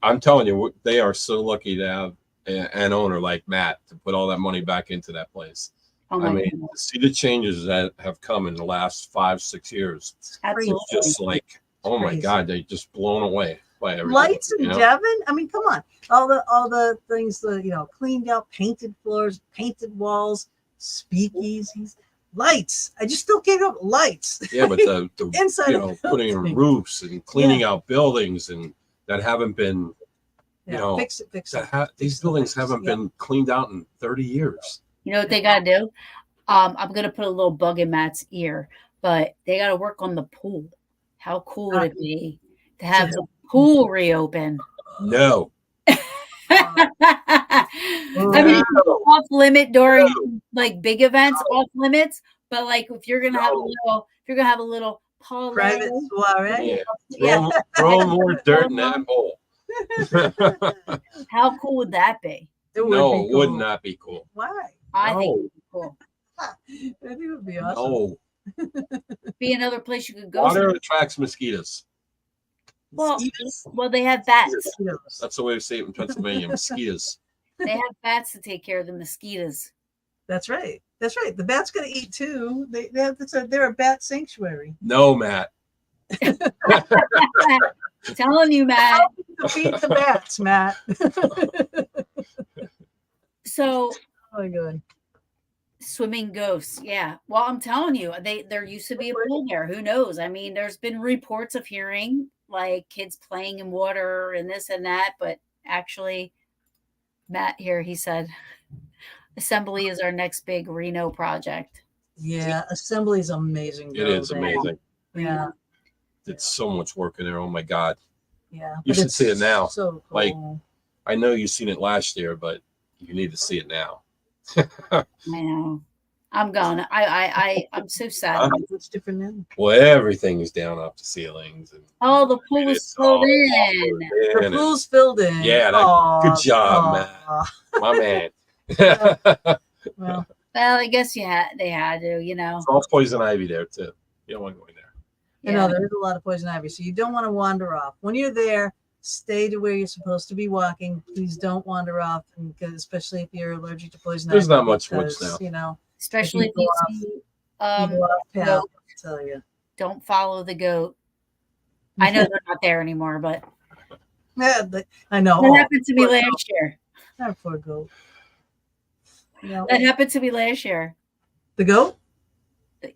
I'm telling you, they are so lucky to have an owner like Matt to put all that money back into that place. I mean, see the changes that have come in the last 5-6 years. Absolutely. It's just like, oh my God, they just blown away by everything. Lights in Devon. I mean, come on, all the things, cleaned out, painted floors, painted walls, speakeasies. Lights. I just still can't go lights. Yeah, but the inside, putting in roofs and cleaning out buildings and that haven't been, fix it. These buildings haven't been cleaned out in 30 years. You know what they got to do? I'm going to put a little bug in Matt's ear, but they got to work on the pool. How cool would it be to have the pool reopen? No. I mean, it's off limit during like big events, off limits. But like if you're gonna have a little private soiree, throw more dirt in that hole. How cool would that be? It would not be cool. Why? I think it would be cool. I think it would be awesome. No. Be another place you could go. Water attracts mosquitoes. Well, they have bats. That's the way we say it in Pennsylvania. Mosquitoes. They have bats to take care of the mosquitoes. That's right. The bats gonna eat too. They're a bat sanctuary. No, Matt. Telling you, Matt. Feed the bats, Matt. So, oh my God. Swimming ghosts, yeah. Well, I'm telling you, there used to be a pool there. Who knows? I mean, there's been reports of hearing like kids playing in water and this and that, but actually, Matt here, he said, Assembly is our next big Reno project. Yeah, Assembly is amazing. It is amazing. Yeah. It's so much work in there. Oh my God. Yeah. You should see it now. So cool. Like, I know you've seen it last year, but you need to see it now. I know. I'm gone. I'm so sad. What's different now? Well, everything is down off the ceilings. And the pool is filled in. The pool's filled in. Yeah, good job, man. My man. Well, I guess they had to, It's all poison ivy there too. You don't want to go in there. Yeah. There is a lot of poison ivy, so you don't want to wander off. When you're there, stay to where you're supposed to be walking. Please don't wander off, and especially if you're allergic to poison There's ivy, not much woods because, now. you know, Especially if you see you go off path, I'll tell you. don't follow the goat. I know they're not there anymore, but Yeah, I know. that happened to me last year. That poor goat. Yeah. That happened to me last year. The goat?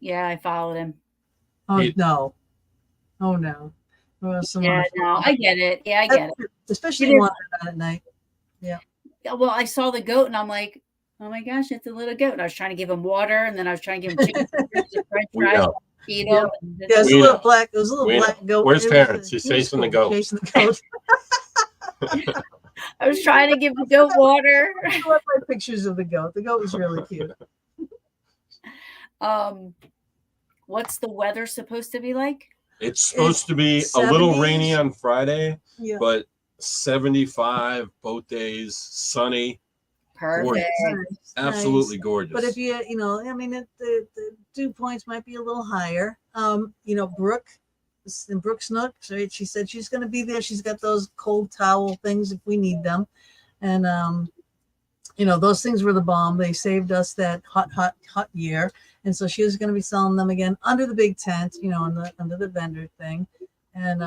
Yeah, I followed him. Oh, no. Oh, no. Yeah, no, I get it. Yeah, I get it. Especially wandering out at night. Yeah. Well, I saw the goat and I'm like, oh my gosh, it's a little goat. And I was trying to give him water, and then I was trying to give him chicken french fries, feed him. Yeah, it was a little black. It was a little black goat. Where's Terrence? He's chasing the goat. Chasing the goat. I was trying to give the goat water. I love my pictures of the goat. The goat was really cute. What's the weather supposed to be like? It's supposed to be 70s. a little rainy on Friday, Yeah. but 75 both days, sunny. Perfect. Nice, Absolutely nice. gorgeous. But if you know, I mean, the dew points might be a little higher. You know, Brooke's Nook, right? She said she's going to be there. She's got those cold towel things if we need them. And, you know, those things were the bomb. They saved us that hot year. And so she was going to be selling them again under the big tent, you know, under the vendor thing. And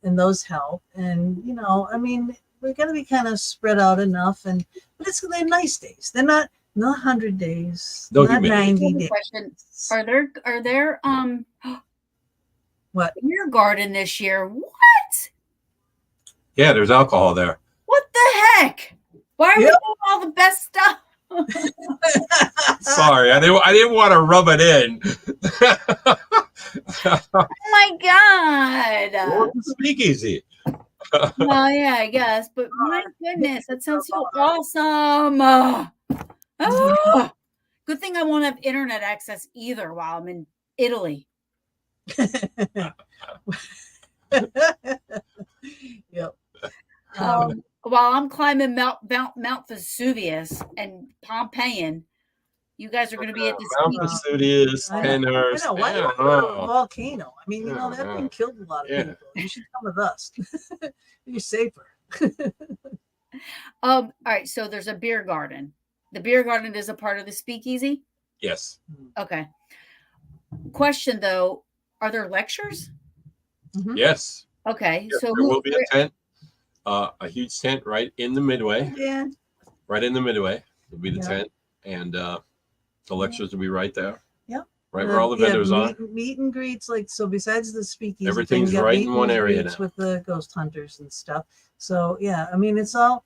those help. And, you know, I mean, we're going to be kind of spread out enough. But they're nice days. They're not 100 days, No not humidity. 90 days. Question. Are there What? beer garden this year? What? Yeah, there's alcohol there. What the heck? Why are we doing all the best stuff? Sorry, I didn't want to rub it in. Oh my god. Well, it's a speakeasy. Well, yeah, I guess. But my goodness, that sounds so awesome. Good thing I won't have internet access either while I'm in Italy. Yep. While I'm climbing Mount Vesuvius and Pompeian, you guys are going to be at this. Mount Vesuvius, Pennhurst. I know. Why not a volcano? I mean, you know, that thing killed a lot of people. You should come with us. You're safer. All right. So there's a beer garden. The beer garden is a part of the speakeasy? Yes. Okay. Question though, are there lectures? Mm-hmm. Yes. Okay. There So will be a tent, a huge tent right in the midway. Yeah. Right in the midway will be the tent, and the lectures will be right there. Yep. Right where all the vendors are. Meet and greets, like, so besides the speakeasy, Everything's you got right meet in one and area greets now. with the ghost hunters and stuff. So yeah, I mean, it's all,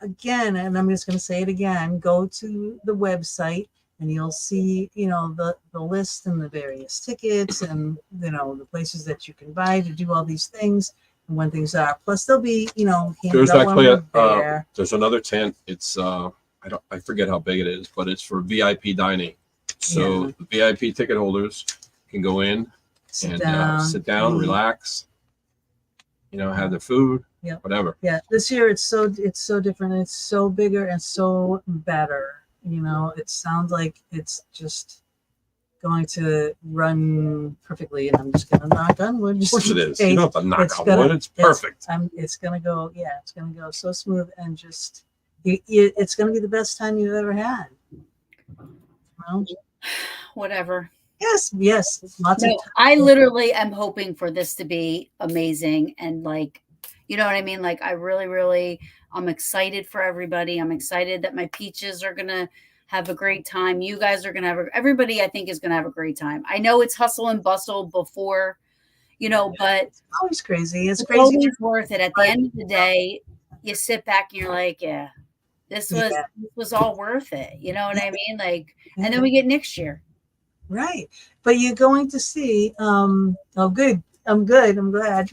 again, and I'm just going to say it again, go to the website and you'll see, you know, the list and the various tickets and, you know, the places that you can buy to do all these things and when things are. Plus there'll be, you know, There's actually there. There's another tent. It's I forget how big it is, but it's for VIP dining. So the VIP ticket holders can go in sit down, relax, you know, have their food, whatever. Yeah, this year it's so different. It's so bigger and so better. You know, it sounds like it's just going to run perfectly, and I'm just gonna knock on wood. Of course it is. You don't have to knock on wood. It's perfect. It's gonna go. Yeah, it's gonna go so smooth and just. It's gonna be the best time you've ever had. Well, whatever. Yes. Lots of time. I literally am hoping for this to be amazing and like, you know what I mean? Like I really, I'm excited for everybody. I'm excited that my peaches are going to have a great time. You guys are going to have, everybody I think is going to have a great time. I know it's hustle and bustle before, you know, but it's always crazy. It's crazy. Always worth it. At the end of the day, you sit back and you're like, yeah, this was all worth it. You know what I mean? Like, and then we get next year. Right. But you're going to see, oh, good. I'm good. I'm glad.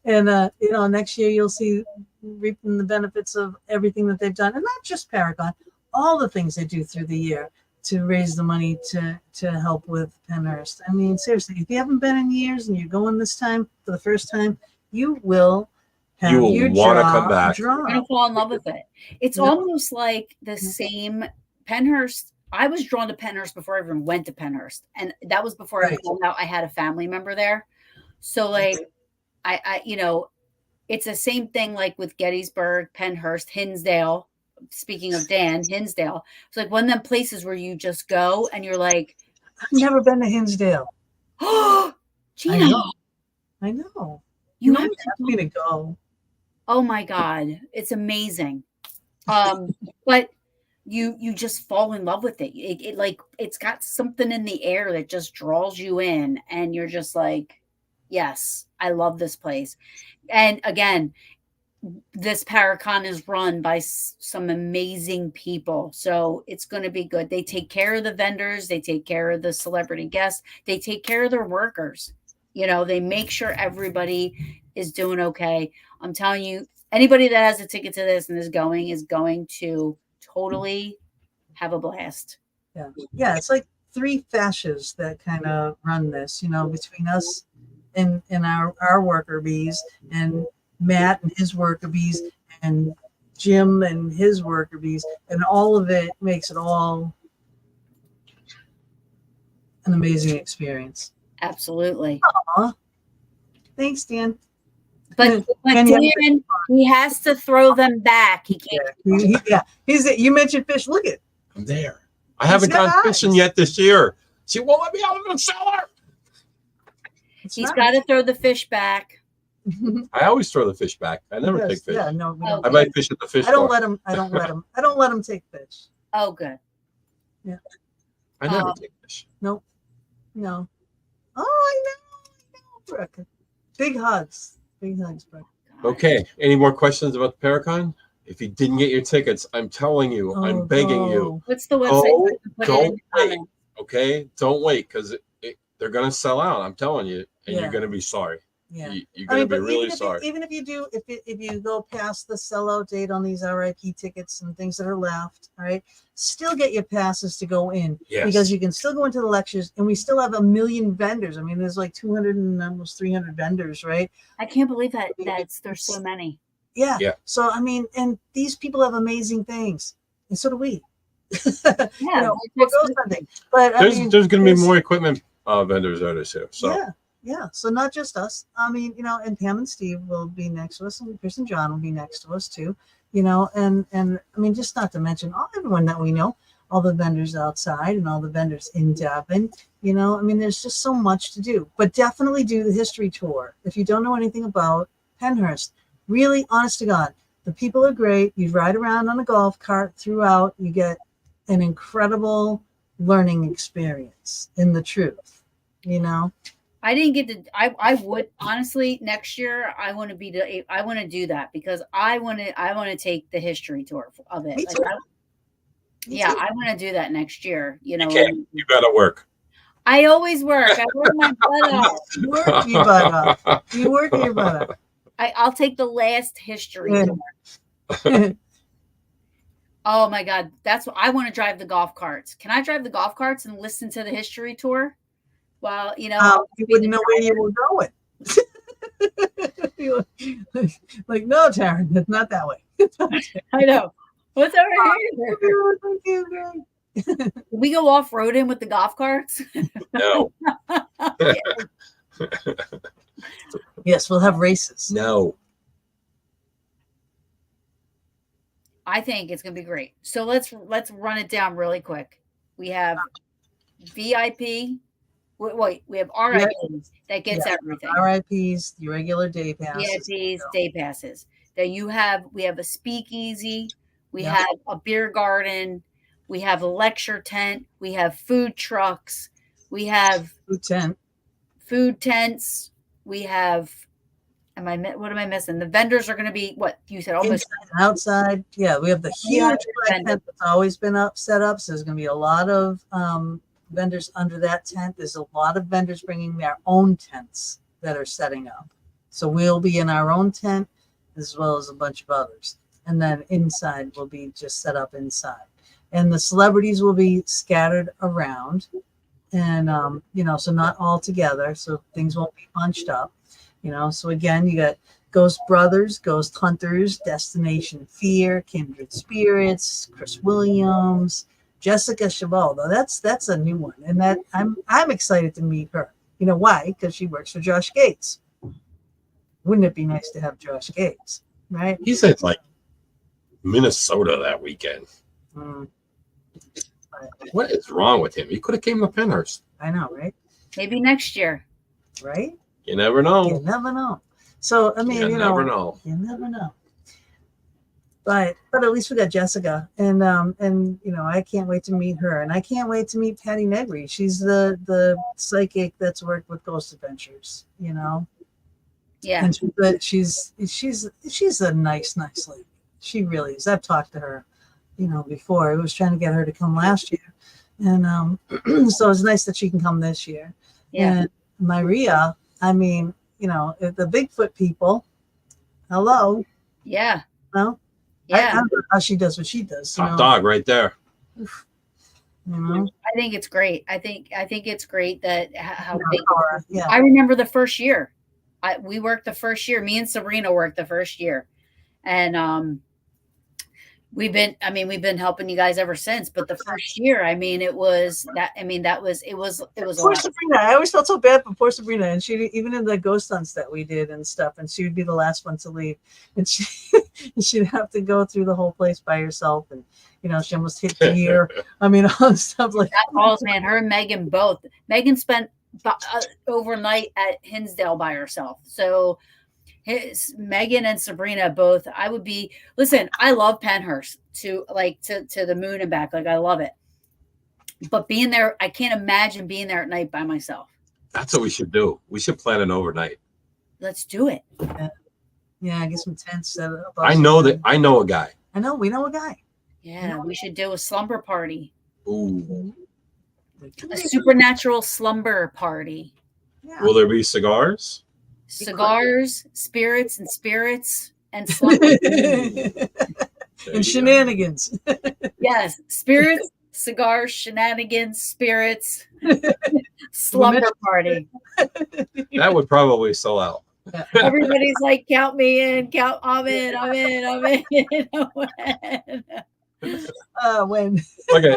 And, you know, next year you'll see reaping the benefits of everything that they've done. And not just Paracon, all the things they do through the year to raise the money to help with Pennhurst. I mean, seriously, if you haven't been in years and you're going this time for the first time, you will have your want to come back. You're going to fall in love with it. It's almost like the same Pennhurst. I was drawn to Pennhurst before I even went to Pennhurst. And that was before I found out I had a family member there. So like, I you know, it's the same thing like with Gettysburg, Pennhurst, Hinsdale. Speaking of Dan, Hinsdale, it's like one of them places where you just go and you're like, I've never been to Hinsdale. oh, Gina, I know. you No have one to asked me to go. Oh my God, it's amazing. But you just fall in love with it. It like it's got something in the air that just draws you in, and you're just like, yes, I love this place. And again, this Paracon is run by some amazing people, so it's going to be good. They take care of the vendors, they take care of the celebrity guests, they take care of their workers. They make sure everybody is doing okay. I'm telling you, anybody that has a ticket to this and is going to totally have a blast. Yeah. It's like 3 fascias that kind of run this. Between us and our worker bees, and Matt and his worker bees, and Jim and his worker bees, and all of it makes it all an amazing experience. Absolutely. Aww. Thanks, Dan. But Dan, he has to throw them back. He can't. You mentioned fish. Look at. I'm there. I haven't gone fishing yet this year. She won't let me out of the cellar. He's got to throw the fish back. I always throw the fish back. I never take fish. Yeah, no. I might fish at the fish. I don't let him. I don't let him take fish. Oh, good. Yeah. I never take fish. Nope. No. Oh, I know, Brooke. Big hugs, Brooke. Okay. Any more questions about the Paracon? If you didn't get your tickets, I'm telling you, I'm begging you. What's the website? Don't wait. Okay, don't wait, because they're gonna sell out. I'm telling you, and you're gonna be sorry. Yeah, you're gonna be really sorry. Even if you do, if you go past the sellout date on these RIP tickets and things that are left, all right, still get your passes to go in, because you can still go into the lectures, and we still have 1 million vendors. I mean, there's like 200 and almost 300 vendors, right? I can't believe that there's so many. Yeah. So I mean, and these people have amazing things, and so do we. Yeah. But there's going to be more equipment vendors out there. So yeah. So not just us. I mean, and Pam and Steve will be next to us, and Chris and John will be next to us too. And I mean, just not to mention everyone that we know, all the vendors outside and all the vendors in Devon. I mean, there's just so much to do. But definitely do the history tour if you don't know anything about Pennhurst. Really, honest to God, the people are great. You ride around on a golf cart throughout. You get an incredible learning experience in the truth. I didn't get to. I would honestly next year. I want to do that because I want to take the history tour of it. I want to do that next year. You gotta work. I always work. I work my butt off. You work your butt off. You work your butt off. I'll take the last history tour. Oh my God. That's what I want to drive the golf carts. Can I drive the golf carts and listen to the history tour? Well, you wouldn't know where you were going. Like, no, Taryn, it's not that way. I know. What's over here? Can we go off-roading with the golf carts? No. Yes, we'll have races. No. I think it's going to be great. So let's run it down really quick. We have VIP. Wait, we have RIPs that gets everything. RIPs, the regular day passes. VIPs, day passes. Then we have a speakeasy. We have a beer garden. We have a lecture tent. We have food trucks. We have food tents. We have. What am I missing? The vendors are going to be what you said, almost inside, outside. Yeah, we have the huge tent that's always been set up. So there's going to be a lot of vendors under that tent. There's a lot of vendors bringing their own tents that are setting up. So we'll be in our own tent as well as a bunch of others. And then inside will be just set up inside. And the celebrities will be scattered around. And, so not all together. So things won't be bunched up. So again, you got Ghost Brothers, Ghost Hunters, Destination Fear, Kindred Spirits, Chris Williams, Jessica Chabot. Though that's a new one, and that I'm excited to meet her. Why? Because she works for Josh Gates. Wouldn't it be nice to have Josh Gates, right? He said like Minnesota that weekend. Mm. What is wrong with him? He could have came to Pennhurst. I know, right? Maybe next year. Right? You never know. You never know. So I mean, You never know. You never know. But at least we got Jessica, and I can't wait to meet her, and I can't wait to meet Patty Negri. She's the psychic that's worked with Ghost Adventures, Yeah. And she's a nice lady. She really is. I've talked to her, before. I was trying to get her to come last year, and so it's nice that she can come this year. Yeah. And Maria, I mean, the Bigfoot people. Hello. Yeah. No. Yeah. I don't know how she does what she does. Top dog right there. I think it's great. I think it's great that how big. Yeah. I remember the first year. We worked the first year. Me and Sabrina worked the first year, and we've been helping you guys ever since. But the first year, it was Poor Sabrina. I always felt so bad for poor Sabrina, and she, even in the ghost hunts that we did and stuff, and she would be the last one to leave, and she'd have to go through the whole place by herself, and she almost hit deer. All the stuff like that. Balls, man. Her and Megan both. Megan spent overnight at Hinsdale by herself. So Megan and Sabrina both. I love Pennhurst to the moon and back. Like, I love it. But being there, I can't imagine being there at night by myself. That's what we should do. We should plan an overnight. Let's do it. Yeah, I get some tents set up. I know a guy. We know a guy. Yeah, we should do a slumber party. Ooh. A supernatural slumber party. Yeah. Will there be cigars? Cigars, spirits, and slumber. And shenanigans. Yes, spirits, cigars, shenanigans, spirits, slumber party. That would probably sell out. Everybody's like, count me in, I'm in. When? Okay,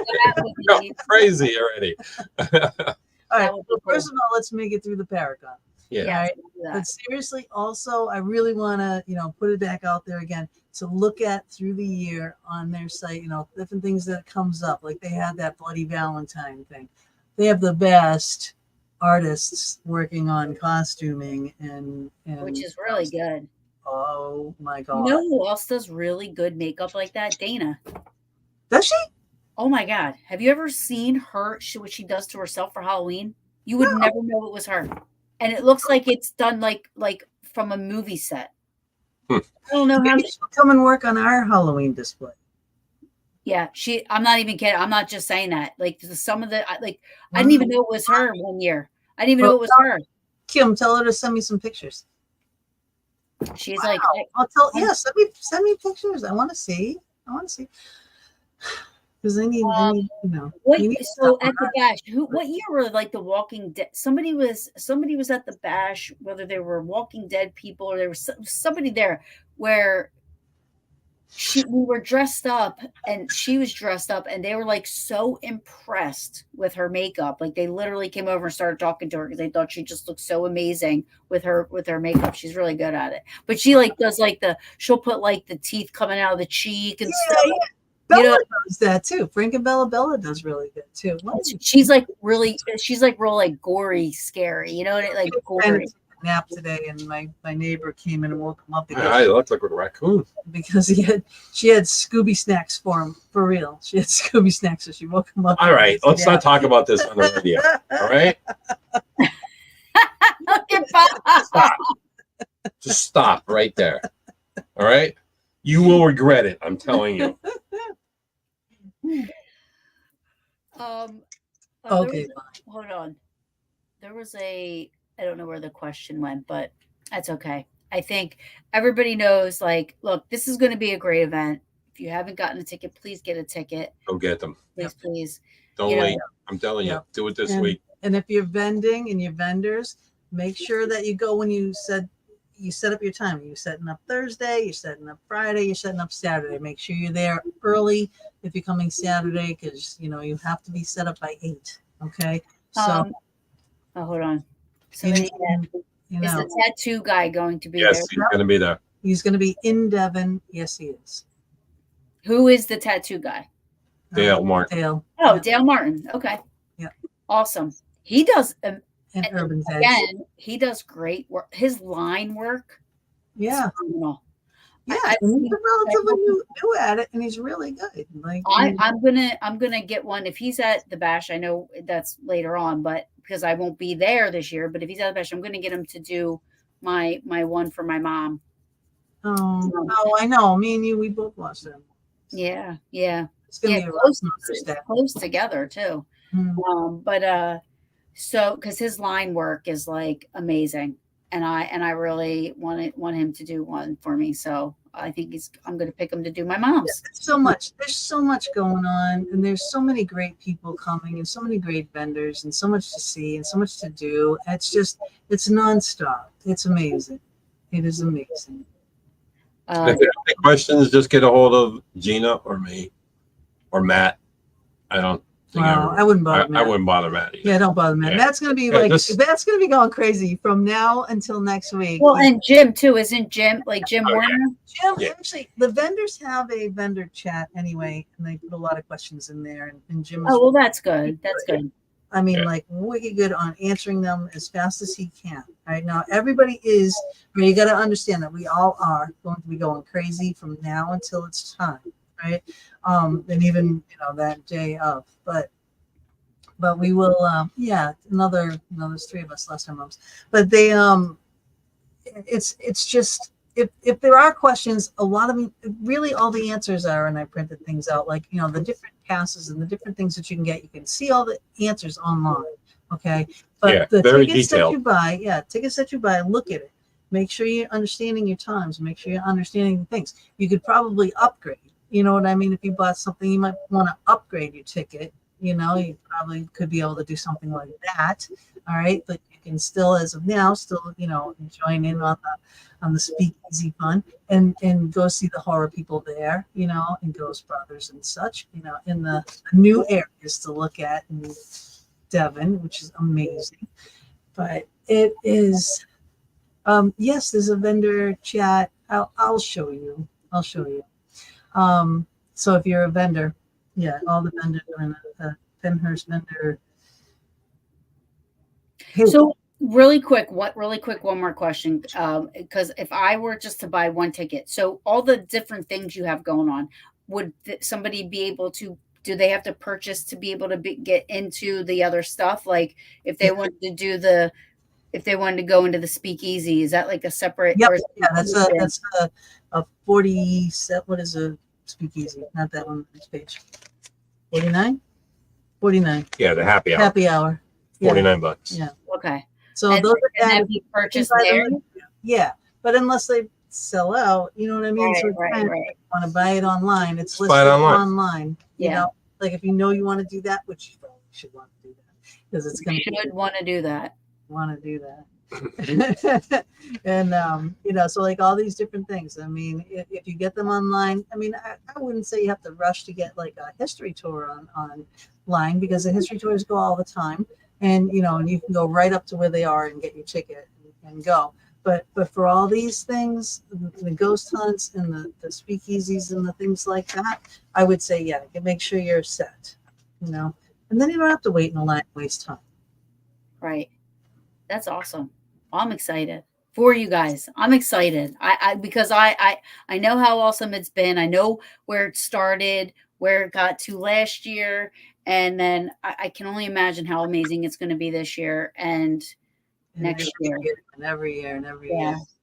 crazy already. All right. Well, first of all, let's make it through the Paracon. Yeah. Right? But seriously, also, I really want to, put it back out there again to look at through the year on their site, different things that comes up. Like they had that Bloody Valentine thing. They have the best artists working on costuming and which is really good. Oh my God. You know who else does really good makeup like that? Dana. Does she? Oh my God. Have you ever seen her, what she does to herself for Halloween? You would never know it was her. And it looks like it's done like from a movie set. I don't know how she'll come and work on our Halloween display. Yeah, I'm not even kidding. I'm not just saying that. Like some of the I didn't even know it was her one year. I didn't even know it was her. Kim, tell her to send me some pictures. She's like, send me pictures. I want to see. Because I need, so at the bash, what year were like the Walking Dead? Somebody was at the bash, whether they were Walking Dead people or there was somebody there where we were dressed up and she was dressed up and they were like so impressed with her makeup. Like they literally came over and started talking to her because they thought she just looked so amazing with her makeup. She's really good at it. But she does she'll put the teeth coming out of the cheek and stuff. Yeah. Bella does that too. Frank and Bella does really good too. She's real gory, scary. You know, gory. Nap today, and my neighbor came in and woke him up. I looked like a raccoon because she had Scooby snacks for him, for real. She had Scooby snacks, so she woke him up. All right, let's not talk about this on the radio. All right, stop. Just stop right there. All right, you will regret it. I'm telling you. Okay. Hold on. There was I don't know where the question went, but that's okay. I think everybody knows, look, this is going to be a great event. If you haven't gotten a ticket, please get a ticket. Go get them. Please. Don't wait. I'm telling you, do it this week. And if you're vending and you're vendors, make sure that you go when you set up your time. You're setting up Thursday, you're setting up Friday, you're setting up Saturday. Make sure you're there early if you're coming Saturday, because you have to be set up by 8. Okay. So hold on. You Is know, the tattoo guy going to be Yes, there? he's going to be there. he's going to be in Devon. Yes, he is. Who is the tattoo guy? Dale Martin. Dale. Oh, Yeah. Dale Martin. Okay. Yeah. Awesome. He does, And and Urban Edge. again, he does great work. His line work is Yeah. phenomenal. Yeah. I And see he's relatively new at it, and he's really good. Like I'm gonna get one if he's at the bash. I know that's later on, but because I won't be there this year. But if he's at the bash, I'm gonna get him to do my one for my mom. oh, I know. Me and you, we both watched them. Yeah. It's gonna be a close together too. But so because his line work is like amazing, and I really want him to do one for me. So I think I'm going to pick him to do my mom's. There's so much going on, and there's so many great people coming, and so many great vendors, and so much to see, and so much to do. It's nonstop. It's amazing. It is amazing. If you have any questions, just get a hold of Gina or me or Matt. I don't think I wouldn't bother Matt. I wouldn't bother Matt either. Yeah, don't bother Matt. Yeah. Matt's gonna be Matt's gonna be going crazy from now until next week. Well, and Jim too, isn't Jim Jim Warner? Jim, actually, the vendors have a vendor chat anyway, and they put a lot of questions in there. And Jim is That's good. That's good. I mean, like wicked good on answering them as fast as he can. Right now, everybody is. You got to understand that we all are going to be going crazy from now until it's time, right? And even that day of, but we will. There's 3 of us last time, but they it's just. If there are questions, a lot of them, really all the answers are, and I printed things out, like, the different passes and the different things that you can get. You can see all the answers online. Okay. But the tickets detailed. Tickets that you buy, look at it. Make sure you're understanding your times. Make sure you're understanding things. You could probably upgrade. You know what I mean? If you bought something, you might want to upgrade your ticket. You probably could be able to do something like that. All right. But you can still, as of now, join in on the speakeasy fun and go see the horror people there, and Ghost Brothers and such, in the new areas to look at in Devon, which is amazing. But it is, yes, there's a vendor chat. I'll show you. So if you're a vendor, all the vendors are in a Pennhurst vendor. So really quick, one more question. Because if I were just to buy one ticket, so all the different things you have going on, would somebody be able to, do they have to purchase to be able to get into the other stuff? Like if they wanted to do if they wanted to go into the speakeasy, is that like a separate? Yep. Yeah, that's a 40 set. What is a speakeasy? Not that one. This page. 49. Yeah, the happy hour. Happy hour. $49. Yeah. Okay. So and those can that be purchased there? Yeah, but unless they sell out, you know what I mean. Right. Want to buy it online? It's listed online. Yeah. Like if you want to do that, which you probably should want to do that because it's going to want to do that. And so like all these different things. I mean, if you get them online, I mean, I wouldn't say you have to rush to get like a history tour online because the history tours go all the time, and and you can go right up to where they are and get your ticket and go. But for all these things, the ghost hunts and the speakeasies and the things like that, I would say, make sure you're set, and then you don't have to wait in a line, waste time. Right. That's awesome. I'm excited for you guys. I'm excited. Because I know how awesome it's been. I know where it started, where it got to last year, and then I can only imagine how amazing it's going to be this year and next year. And every year.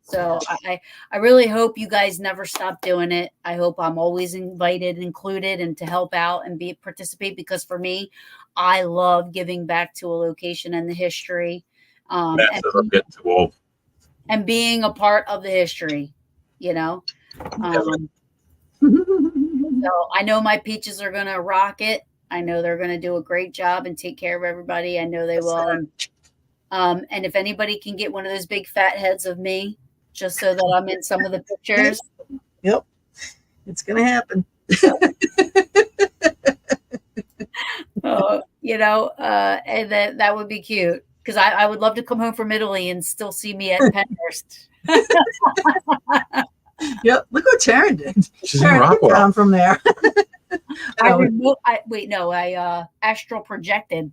So I really hope you guys never stop doing it. I hope I'm always invited, included, and to help out and participate, because for me, I love giving back to a location and the history. And being a part of the history, So I know my peaches are going to rock it. I know they're going to do a great job and take care of everybody. I know they will. And if anybody can get one of those big fat heads of me, just so that I'm in some of the pictures. Yep. It's going to happen. And that would be cute. because I would love to come home from Italy and still see me at Pennhurst. Yep. Look what Taryn did. She's in Taryn came Rockwell. down from there. I astral projected.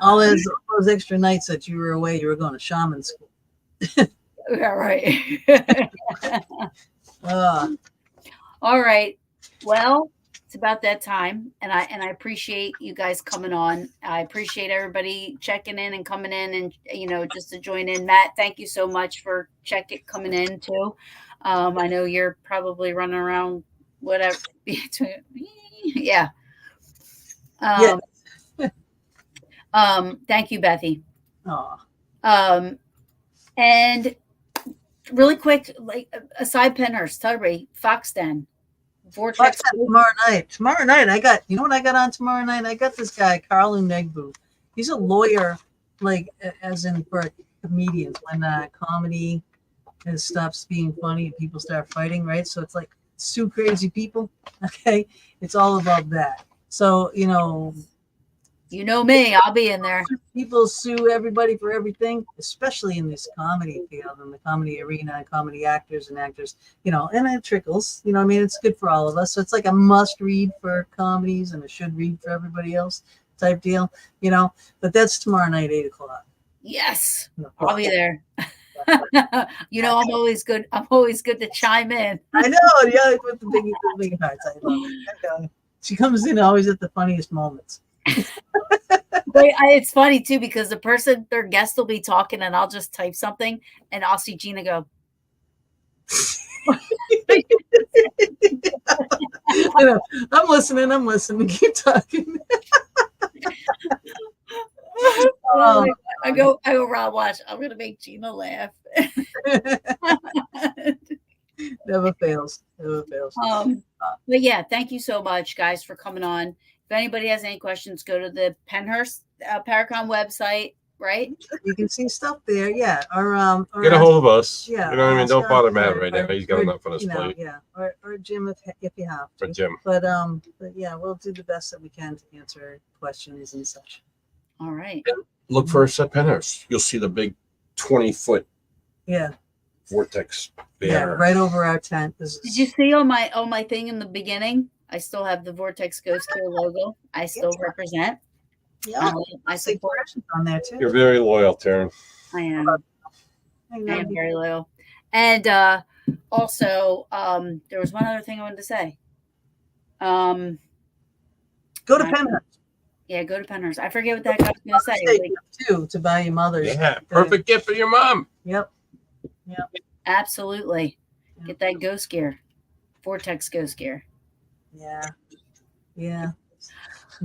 All those extra nights that you were away, you were going to shaman school. Yeah, right. All right. Well, it's about that time, and I appreciate you guys coming on. I appreciate everybody checking in and coming in, and just to join in. Matt, thank you so much for coming in too. I know you're probably running around, whatever. Yeah. Thank you, Bethy. And really quick, like aside Pennhurst, Tubby, Foxden, Vortex. Tomorrow night, I got, you know what I got on tomorrow night? I got this guy, Carl Negbu. He's a lawyer, like, as in for comedians, when comedy stops being funny and people start fighting, right? So it's like sue crazy people. Okay. It's all about that. So, you know me, I'll be in there. People sue everybody for everything, especially in this comedy field, in the comedy arena, comedy actors, and and it trickles. I mean, it's good for all of us. So it's like a must read for comedies and a should read for everybody else type deal, But that's tomorrow night, 8:00. Yes, I'll be there. I'm always good. I'm always good to chime in. I know, yeah, with the big hearts. I love it. She comes in always at the funniest moments. But it's funny too, because their guest will be talking and I'll just type something and I'll see Gina go. I'm listening. Keep talking. I go, Rob, watch. I'm going to make Gina laugh. Never fails. But yeah, thank you so much, guys, for coming on. If anybody has any questions, go to the Pennhurst Paracon website, right? You can see stuff there, yeah. Or get a hold of us. Yeah. You know what I mean? Don't bother Matt right now. He's got enough on his plate. Yeah. Or Jim if you have to. Or Jim. But yeah, we'll do the best that we can to answer questions and such. All right. Look for us at Pennhurst. You'll see the big 20-foot vortex there. Yeah, right over our tent. Did you see on my thing in the beginning? I still have the Vortex Ghost Care logo. I still represent. Yeah, I support on there too. You're very loyal, Taryn. I am. I am very loyal. And also, there was one other thing I wanted to say. Go to Pennhurst. Yeah, go to Pennhurst. I forget what that guy was going to say. To buy your mother's. Yeah, perfect gift for your mom. Yep. Absolutely. Yep. Get that ghost gear. Vortex ghost gear. Yeah.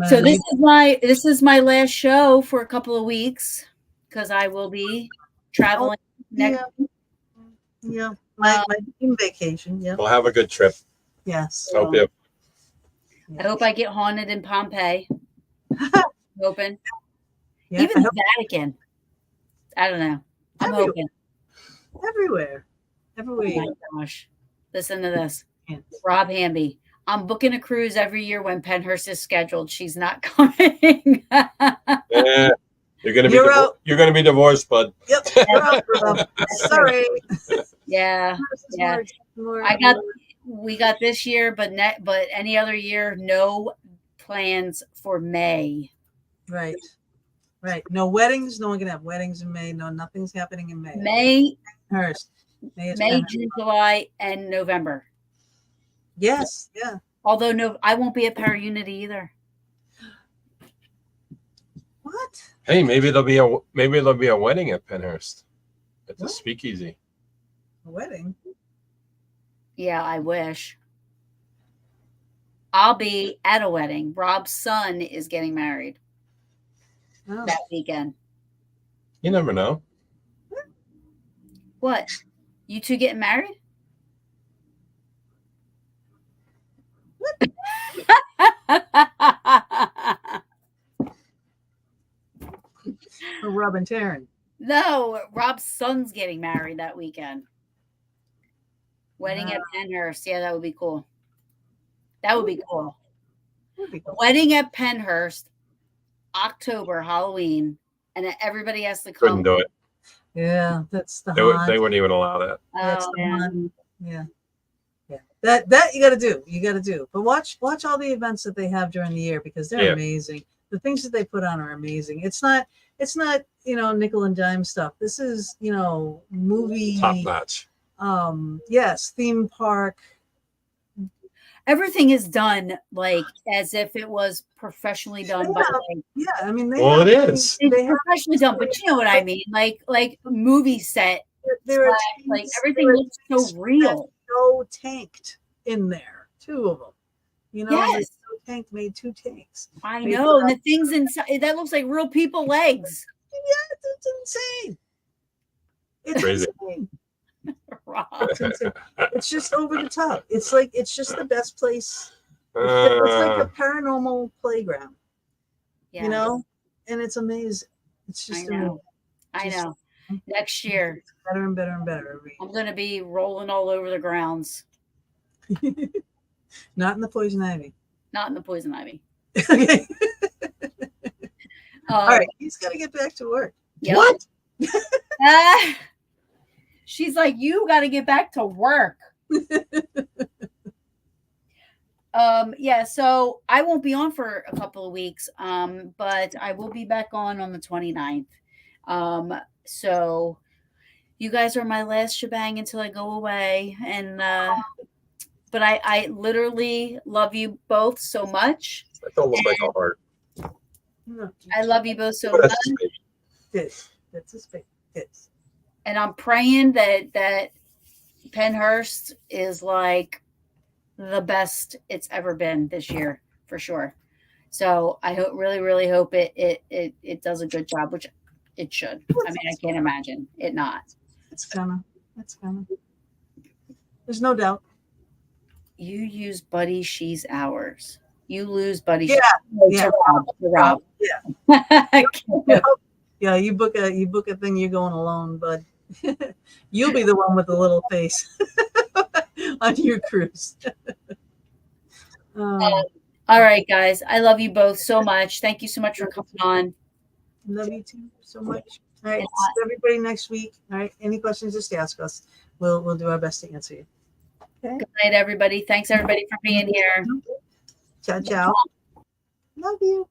So this is my last show for a couple of weeks because I will be traveling next. Yeah. My vacation. Yeah. We'll have a good trip. Yes. I hope I get haunted in Pompeii. Hoping. Yeah, even the Vatican. I don't know. I'm hoping. Everywhere. Oh my gosh. Listen to this. Rob Hamby. I'm booking a cruise every year when Pennhurst is scheduled. She's not coming. Yeah. You're gonna be divorced, bud. Yep. You're out, Rob. Sorry. Yeah. We got this year, but any other year, no plans for May. Right. No weddings. No one can have weddings in May. No, nothing's happening in May. May, May, June, July, and November. Yes. Yeah. Although I won't be at Parunity either. What? Hey, maybe there'll be a wedding at Pennhurst at the Speakeasy. A wedding? Yeah, I wish. I'll be at a wedding. Rob's son is getting married that weekend. You never know. What? You two getting married? For Rob and Taryn. No, Rob's son's getting married that weekend. Wedding at Pennhurst. Yeah, that would be cool. That would be cool. Wedding at Pennhurst October Halloween, and everybody has to Couldn't come. do it. Yeah, that's the They haunt. wouldn't even allow that. That's Oh the man. haunt. Yeah. Yeah. That you got to do. You got to do. But watch all the events that they have during the year because they're amazing. The things that they put on are amazing. It's not nickel and dime stuff. This is movie Top notch. Yes, theme park. Everything is done like as if it was professionally done by Yeah, I mean Well, it is. it's professionally done, but you know what I mean, like movie set. There are like everything looks so real. So tanked in there, 2 of them. Yes. So tanked, made 2 tanks. I know, and the things inside that looks like real people legs. Yeah, it's insane. It's crazy. Insane. It's insane. It's just over the top. It's like it's just the best place. It's like a paranormal playground. Yeah. And it's amazing. It's just amazing. I know. Next year, better and better and better. I'm gonna be rolling all over the grounds. Not in the poison ivy. Not in the poison ivy. Okay. All right, he's got to get back to work. Yep. What? She's like, you got to get back to work. Yeah, so I won't be on for a couple of weeks, but I will be back on the 29th. So you guys are my last shebang until I go away, and but I literally love you both so much. That don't look like a heart. I love you both so much. That's his face. And I'm praying that Pennhurst is like the best it's ever been this year for sure. So I really hope it does a good job, which it should. I mean, I can't imagine it not. It's gonna. There's no doubt. You use Buddy She's hours. You lose Buddy. Yeah. To Rob. Yeah. Yeah. You book a thing. You're going alone, but you'll be the one with the little face on your cruise. All right, guys. I love you both so much. Thank you so much for coming on. Love you too so much. All right, see everybody next week. All right, any questions, just ask us. We'll do our best to answer you. Okay. Good night, everybody. Thanks, everybody, for being here. Ciao, ciao. Love you.